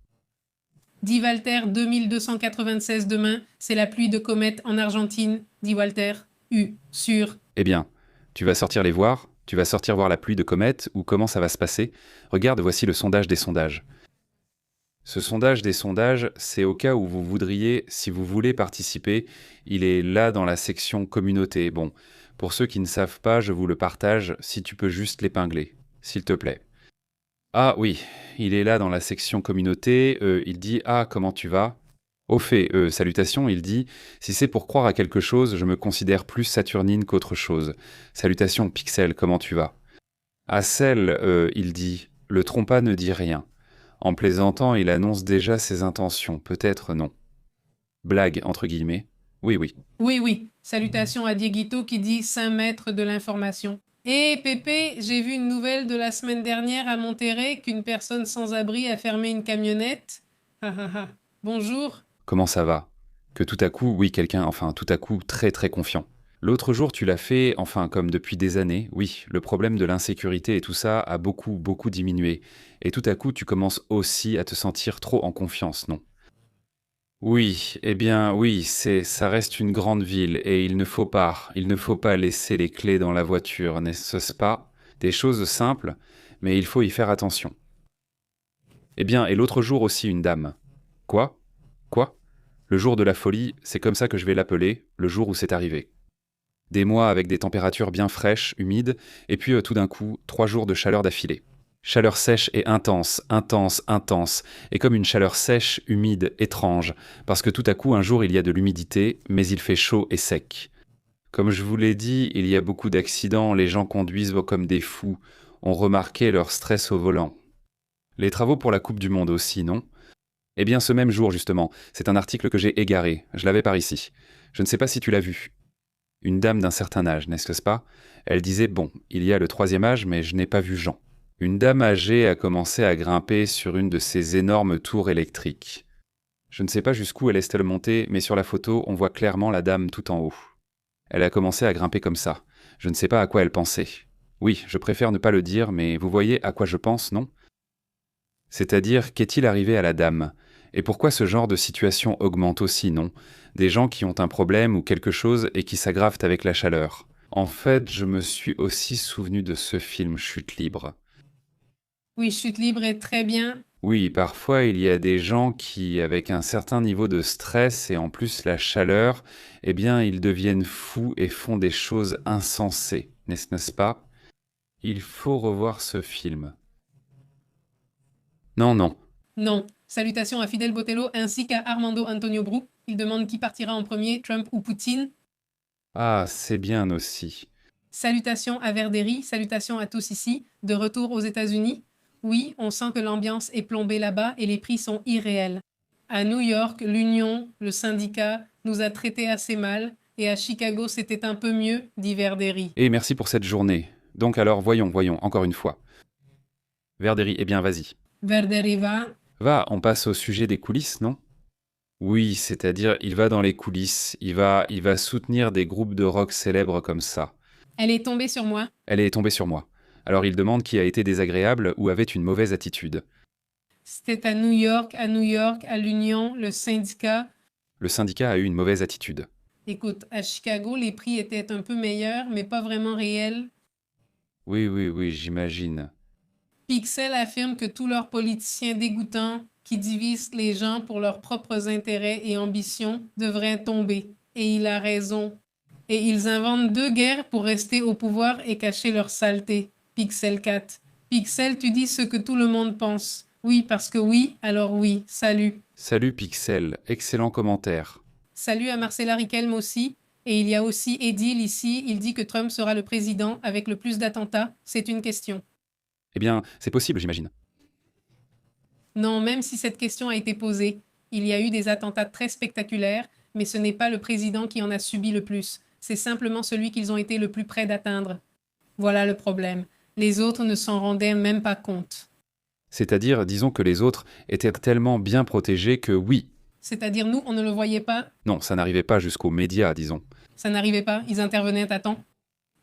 Dit Walter, 2296 demain, c'est la pluie de comètes en Argentine, dit Walter. Sûr. Eh bien, tu vas sortir les voir? Tu vas sortir voir la pluie de comètes ou comment ça va se passer? Regarde, voici le sondage des sondages. Ce sondage des sondages, c'est au cas où vous voudriez, si vous voulez participer, il est là dans la section communauté. Bon, pour ceux qui ne savent pas, je vous le partage, si tu peux juste l'épingler, s'il te plaît. Ah oui, il est là dans la section communauté, il dit « Ah, comment tu vas ?» Au fait, salutations, il dit « Si c'est pour croire à quelque chose, je me considère plus saturnine qu'autre chose. Salutations, Pixel, comment tu vas ?» À Cell, il dit « Le trompa ne dit rien. » En plaisantant, il annonce déjà ses intentions, peut-être non. Blague, entre guillemets. Oui. Oui. Salutations à Dieguito qui dit Saint maître de l'information. Eh Pépé, j'ai vu une nouvelle de la semaine dernière à Monterrey qu'une personne sans abri a fermé une camionnette. Bonjour. Comment ça va? Que tout à coup, oui, tout à coup, très très confiant. L'autre jour, tu l'as fait, comme depuis des années, oui, le problème de l'insécurité et tout ça a beaucoup diminué. Et tout à coup, tu commences aussi à te sentir trop en confiance, non? Oui, eh bien oui, ça reste une grande ville et il ne faut pas laisser les clés dans la voiture, n'est-ce pas? Des choses simples, mais il faut y faire attention. Eh bien, et l'autre jour aussi une dame. Quoi? Le jour de la folie, c'est comme ça que je vais l'appeler, le jour où c'est arrivé. Des mois avec des températures bien fraîches, humides, et puis tout d'un coup, 3 jours de chaleur d'affilée. Chaleur sèche et intense, et comme une chaleur sèche, humide, étrange, parce que tout à coup, un jour, il y a de l'humidité, mais il fait chaud et sec. Comme je vous l'ai dit, il y a beaucoup d'accidents, les gens conduisent comme des fous, ont remarqué leur stress au volant. Les travaux pour la Coupe du Monde aussi, non? Eh bien, ce même jour, justement, c'est un article que j'ai égaré, je l'avais par ici. Je ne sais pas si tu l'as vu. Une dame d'un certain âge, n'est-ce pas? Elle disait « Bon, il y a le 3e âge, mais je n'ai pas vu Jean ». Une dame âgée a commencé à grimper sur une de ces énormes tours électriques. Je ne sais pas jusqu'où elle est-elle montée, mais sur la photo, on voit clairement la dame tout en haut. Elle a commencé à grimper comme ça. Je ne sais pas à quoi elle pensait. Oui, je préfère ne pas le dire, mais vous voyez à quoi je pense, non? C'est-à-dire, qu'est-il arrivé à la dame? Et pourquoi ce genre de situation augmente aussi, non? Des gens qui ont un problème ou quelque chose et qui s'aggravent avec la chaleur. En fait, je me suis aussi souvenu de ce film Chute libre. Oui, Chute libre est très bien. Oui, parfois il y a des gens qui, avec un certain niveau de stress et en plus la chaleur, eh bien ils deviennent fous et font des choses insensées, n'est-ce pas? Il faut revoir ce film. Non, non. Non. Salutations à Fidel Botelho ainsi qu'à Armando Antonio Bru. Il demande qui partira en premier, Trump ou Poutine. Ah, c'est bien aussi. Salutations à Verderi, salutations à tous ici, de retour aux États-Unis. Oui, on sent que l'ambiance est plombée là-bas et les prix sont irréels. À New York, l'Union, le syndicat, nous a traités assez mal, et à Chicago, c'était un peu mieux, dit Verderi. Et merci pour cette journée. Donc alors, voyons, encore une fois. Verderi, eh bien vas-y. Verderi va. Va, on passe au sujet des coulisses, non? Oui, c'est-à-dire, il va dans les coulisses, il va soutenir des groupes de rock célèbres comme ça. Elle est tombée sur moi. Elle est tombée sur moi. Alors il demande qui a été désagréable ou avait une mauvaise attitude. C'était à New York, à l'Union, le syndicat. Le syndicat a eu une mauvaise attitude. Écoute, à Chicago, les prix étaient un peu meilleurs, mais pas vraiment réels. Oui, j'imagine. Pixel affirme que tous leurs politiciens dégoûtants qui divisent les gens pour leurs propres intérêts et ambitions devraient tomber. Et il a raison. Et ils inventent 2 guerres pour rester au pouvoir et cacher leur saleté. Pixel 4. Pixel, tu dis ce que tout le monde pense. Oui, parce que oui, alors oui. Salut. Salut Pixel, excellent commentaire. Salut à Marcella Riquelme aussi. Et il y a aussi Edil ici. Il dit que Trump sera le président avec le plus d'attentats. C'est une question. Eh bien, c'est possible, j'imagine. Non, même si cette question a été posée, il y a eu des attentats très spectaculaires, mais ce n'est pas le président qui en a subi le plus. C'est simplement celui qu'ils ont été le plus près d'atteindre. Voilà le problème. Les autres ne s'en rendaient même pas compte. C'est-à-dire, disons que les autres étaient tellement bien protégés que oui. C'est-à-dire nous, on ne le voyait pas. Non, ça n'arrivait pas jusqu'aux médias, disons. Ça n'arrivait pas, ils intervenaient à temps.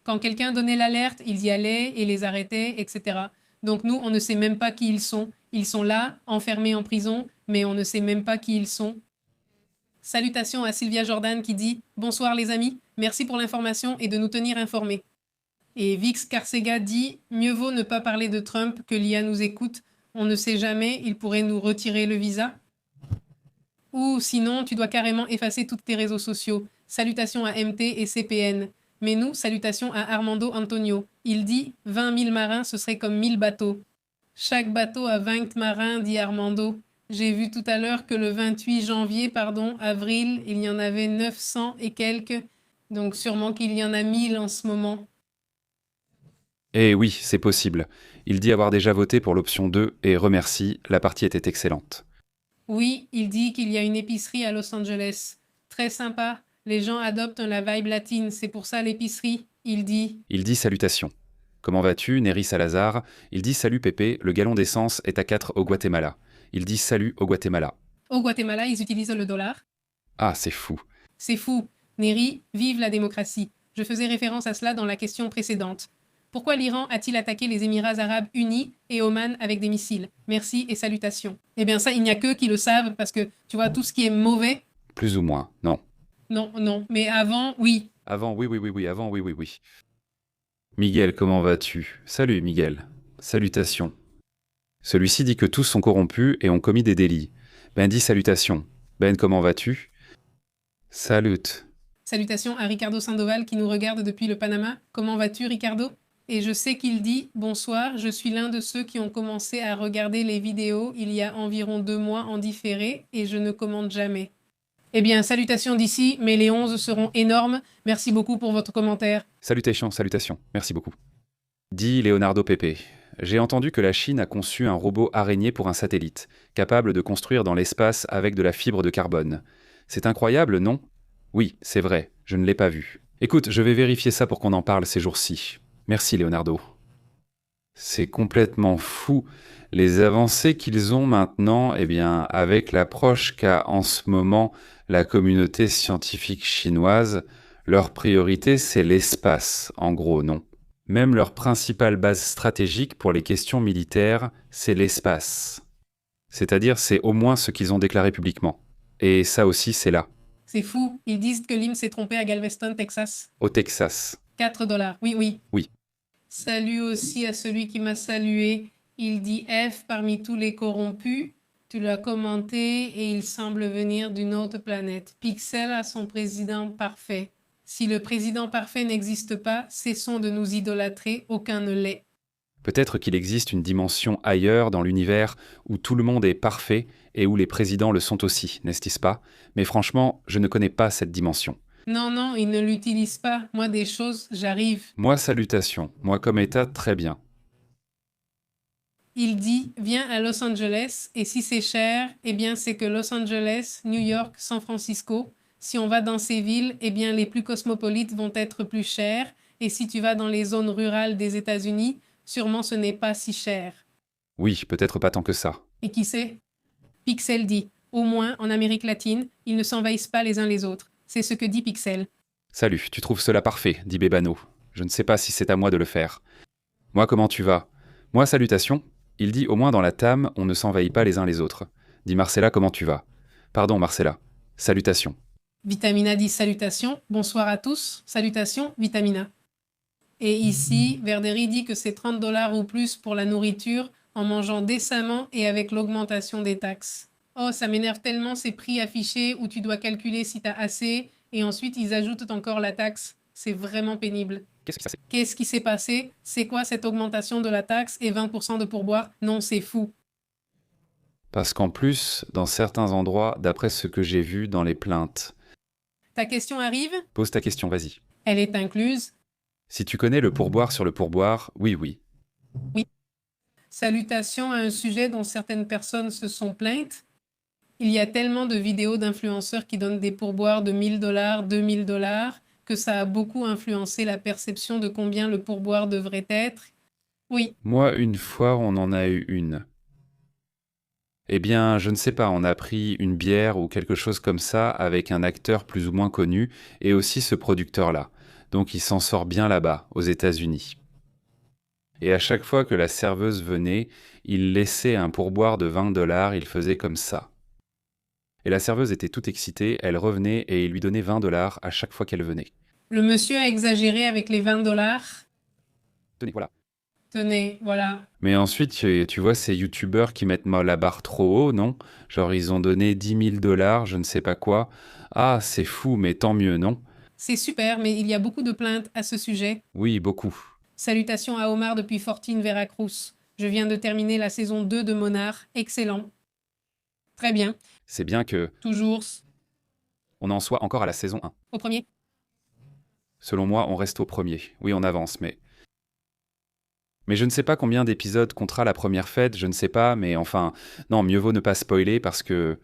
Quand quelqu'un donnait l'alerte, ils y allaient et les arrêtaient, etc. Donc nous, on ne sait même pas qui ils sont. Ils sont là, enfermés en prison, mais on ne sait même pas qui ils sont. Salutations à Sylvia Jordan qui dit « Bonsoir les amis, merci pour l'information et de nous tenir informés ». Et Vix Carcega dit « Mieux vaut ne pas parler de Trump que l'IA nous écoute. On ne sait jamais, il pourrait nous retirer le visa. » Ou sinon, tu dois carrément effacer tous tes réseaux sociaux. Salutations à MT et CPN. Mais nous, salutations à Armando Antonio. Il dit « 20 000 marins, ce serait comme 1000 bateaux. » Chaque bateau a 20 marins, dit Armando. J'ai vu tout à l'heure que le 28 avril, il y en avait 900 et quelques. Donc sûrement qu'il y en a 1000 en ce moment. Eh oui, c'est possible. Il dit avoir déjà voté pour l'option 2 et remercie, la partie était excellente. Oui, il dit qu'il y a une épicerie à Los Angeles. Très sympa. Les gens adoptent la vibe latine, c'est pour ça l'épicerie. Il dit salutations. Comment vas-tu, Néry Salazar? Il dit salut Pépé, le gallon d'essence est à 4 au Guatemala. Il dit salut au Guatemala. Au Guatemala, ils utilisent le dollar. Ah, c'est fou. C'est fou. Néry, vive la démocratie. Je faisais référence à cela dans la question précédente. Pourquoi l'Iran a-t-il attaqué les Émirats arabes unis et Oman avec des missiles? Merci et salutations. Eh bien ça, il n'y a qu'eux qui le savent parce que, tu vois, tout ce qui est mauvais... Plus ou moins, non. Non, mais avant, oui. Avant, oui, avant, oui. Miguel, comment vas-tu? Salut, Miguel. Salutations. Celui-ci dit que tous sont corrompus et ont commis des délits. Ben dit salutations. Ben, comment vas-tu? Salut. Salutations à Ricardo Sandoval qui nous regarde depuis le Panama. Comment vas-tu, Ricardo? Et je sais qu'il dit « Bonsoir, je suis l'un de ceux qui ont commencé à regarder les vidéos il y a environ 2 mois en différé et je ne commente jamais. » Eh bien, salutations d'ici, mais les 11 seront énormes. Merci beaucoup pour votre commentaire. Salutations, merci beaucoup. Dit Leonardo Pepe. J'ai entendu que la Chine a conçu un robot araignée pour un satellite, capable de construire dans l'espace avec de la fibre de carbone. C'est incroyable, non? Oui, c'est vrai, je ne l'ai pas vu. Écoute, je vais vérifier ça pour qu'on en parle ces jours-ci. Merci, Leonardo. C'est complètement fou les avancées qu'ils ont maintenant, eh bien, avec l'approche qu'a en ce moment la communauté scientifique chinoise. Leur priorité, c'est l'espace, en gros, non? Même leur principale base stratégique pour les questions militaires, c'est l'espace. C'est-à-dire, c'est au moins ce qu'ils ont déclaré publiquement. Et ça aussi, c'est là, C'est fou. Ils disent que Lim s'est trompé à Galveston, Texas. au Texas. 4 $. Oui, oui. Oui. Salut aussi à celui qui m'a salué. Il dit F parmi tous les corrompus. Tu l'as commenté et il semble venir d'une autre planète. Pixel a son président parfait. Si le président parfait n'existe pas, cessons de nous idolâtrer, aucun ne l'est. Peut-être qu'il existe une dimension ailleurs dans l'univers où tout le monde est parfait et où les présidents le sont aussi, n'est-ce pas? Mais franchement, je ne connais pas cette dimension. Non, non, il ne l'utilise pas. Moi, des choses, j'arrive. Moi, salutations. Moi, comme État, très bien. Il dit viens à Los Angeles et si c'est cher, eh bien c'est que Los Angeles, New York, San Francisco, si on va dans ces villes, eh bien les plus cosmopolites vont être plus chers et si tu vas dans les zones rurales des États-Unis, sûrement ce n'est pas si cher. Oui, peut-être pas tant que ça. Et qui sait? Pixel dit au moins en Amérique latine, ils ne s'envahissent pas les uns les autres. C'est ce que dit Pixel. Salut, tu trouves cela parfait, dit Bébano. Je ne sais pas si c'est à moi de le faire. Moi, comment tu vas? Moi, salutations. Il dit au moins dans la TAM, on ne s'envahit pas les uns les autres. Dit Marcella, comment tu vas? Pardon, Marcella. Salutations. Vitamina dit salutations, bonsoir à tous, salutations, Vitamina. Et ici, Verderi dit que c'est 30 $ ou plus pour la nourriture en mangeant décemment et avec l'augmentation des taxes. Oh, ça m'énerve tellement ces prix affichés où tu dois calculer si t'as assez et ensuite ils ajoutent encore la taxe. C'est vraiment pénible. Qu'est-ce qui s'est passé? Qu'est-ce qui s'est passé? C'est quoi cette augmentation de la taxe et 20% de pourboire? Non, c'est fou. Parce qu'en plus, dans certains endroits, d'après ce que j'ai vu dans les plaintes... Ta question arrive? Pose ta question, vas-y. Elle est incluse. Si tu connais le pourboire sur le pourboire, oui, oui. Salutations à un sujet dont certaines personnes se sont plaintes. Il y a tellement de vidéos d'influenceurs qui donnent des pourboires de 1 000 $, 2 000 $, que ça a beaucoup influencé la perception de combien le pourboire devrait être. Oui, Moi, une fois, on en a eu une. Eh bien, je ne sais pas, on a pris une bière ou quelque chose comme ça avec un acteur plus ou moins connu et aussi ce producteur-là. Donc il s'en sort bien là-bas, aux États-Unis. Et à chaque fois que la serveuse venait, il laissait un pourboire de 20 $, il faisait comme ça. Et la serveuse était toute excitée, elle revenait et il lui donnait 20 $ à chaque fois qu'elle venait. le monsieur a exagéré avec les 20 $. Tenez, voilà. Tenez, voilà. Mais ensuite, tu vois ces youtubeurs qui mettent la barre trop haut, non? Genre ils ont donné 10 000 $, je ne sais pas quoi. Ah, c'est fou, mais tant mieux, non? C'est super, mais il y a beaucoup de plaintes à ce sujet. Oui, beaucoup. Salutations à Omar depuis Fortine, Veracruz. Je viens de terminer la saison 2 de Monarch. Excellent. Très bien. C'est bien que Toujours on en soit encore à la saison 1. au premier. Selon moi, on reste au premier. Oui, on avance, mais... Mais je ne sais pas combien d'épisodes comptera la première fête, je ne sais pas, mais enfin... Non, mieux vaut ne pas spoiler parce que...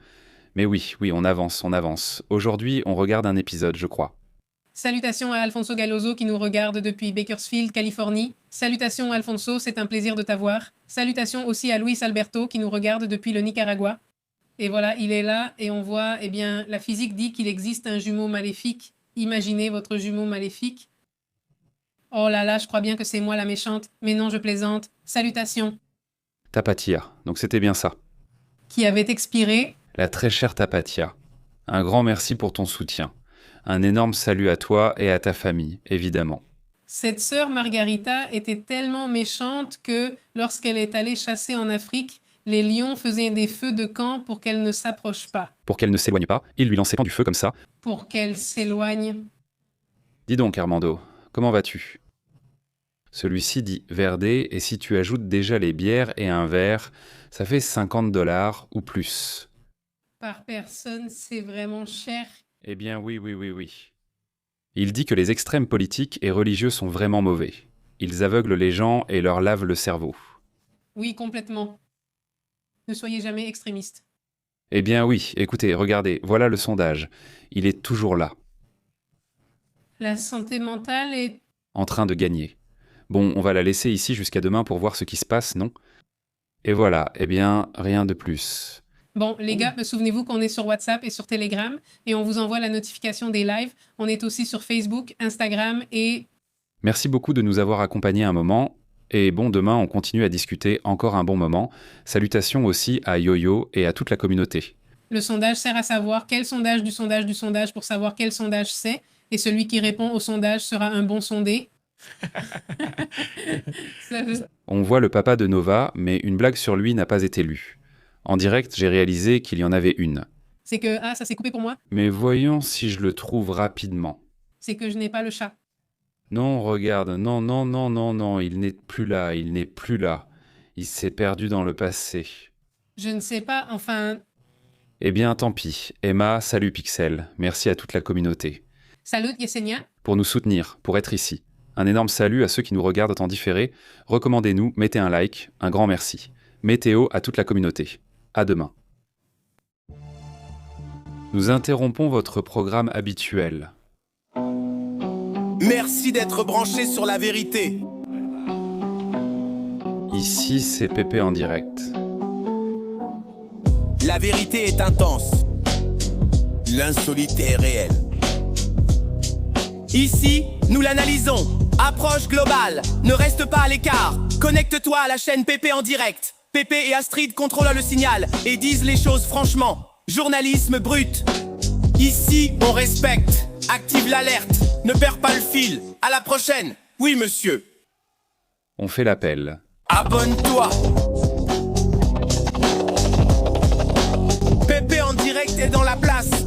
Mais oui, on avance, on avance. Aujourd'hui, on regarde un épisode, je crois. Salutations à Alfonso Galloso qui nous regarde depuis Bakersfield, Californie. Salutations Alfonso, c'est un plaisir de t'avoir. Salutations aussi à Luis Alberto qui nous regarde depuis le Nicaragua. Et voilà, il est là et on voit, eh bien, la physique dit qu'il existe un jumeau maléfique. Imaginez votre jumeau maléfique. Oh là là, je crois bien que c'est moi la méchante. Mais non, je plaisante. Salutations. Tapatia, donc c'était bien ça. Qui avait expiré. La très chère Tapatia. Un grand merci pour ton soutien. Un énorme salut à toi et à ta famille, évidemment. Cette sœur Margarita était tellement méchante que, lorsqu'elle est allée chasser en Afrique, les lions faisaient des feux de camp pour qu'elle ne s'approche pas. Pour qu'elle ne s'éloigne pas, il lui lançait du feu comme ça. Pour qu'elle s'éloigne. Dis donc, Armando, comment vas-tu? Celui-ci dit Verdé, et si tu ajoutes déjà les bières et un verre, ça fait 50 $ ou plus. Par personne, c'est vraiment cher. Eh bien oui. Il dit que les extrêmes politiques et religieux sont vraiment mauvais. Ils aveuglent les gens et leur lavent le cerveau. Oui, complètement. Ne soyez jamais extrémiste. Eh bien oui, écoutez, regardez, voilà le sondage. Il est toujours là. La santé mentale est... En train de gagner. Bon, on va la laisser ici jusqu'à demain pour voir ce qui se passe, non? Et voilà, eh bien, rien de plus. Bon, les gars, souvenez-vous qu'on est sur WhatsApp et sur Telegram et on vous envoie la notification des lives. On est aussi sur Facebook, Instagram et... Merci beaucoup de nous avoir accompagnés un moment. Et bon, demain, on continue à discuter encore un bon moment. Salutations aussi à Yo-Yo et à toute la communauté. Le sondage sert à savoir quel sondage du sondage pour savoir quel sondage c'est. Et celui qui répond au sondage sera un bon sondé. Ça veut- On voit le papa de Nova, mais une blague sur lui n'a pas été lue. En direct, j'ai réalisé qu'il y en avait une. C'est que... Ah, ça s'est coupé pour moi. Mais voyons si je le trouve rapidement. C'est que je n'ai pas le chat. Non, regarde, non, non, non, non, non, il n'est plus là, il n'est plus là. Il s'est perdu dans le passé. Je ne sais pas, enfin... Eh bien, tant pis. Emma, salut Pixel. Merci à toute la communauté. Salut Yesenia. Pour nous soutenir, pour être ici. Un énorme salut à ceux qui nous regardent en différé. Recommandez-nous, mettez un like, un grand merci. Météo à toute la communauté. À demain. Nous interrompons votre programme habituel. Merci d'être branché sur la vérité. Ici, c'est Pépé en direct. La vérité est intense. L'insolite est réelle. Ici, nous l'analysons. Approche globale. Ne reste pas à l'écart. Connecte-toi à la chaîne Pépé en direct. Pépé et Astrid contrôlent le signal et disent les choses franchement. Journalisme brut. Ici, on respecte. Active l'alerte. Ne perds pas le fil. À la prochaine. Oui, monsieur. On fait l'appel. Abonne-toi. Pépé en direct est dans la place.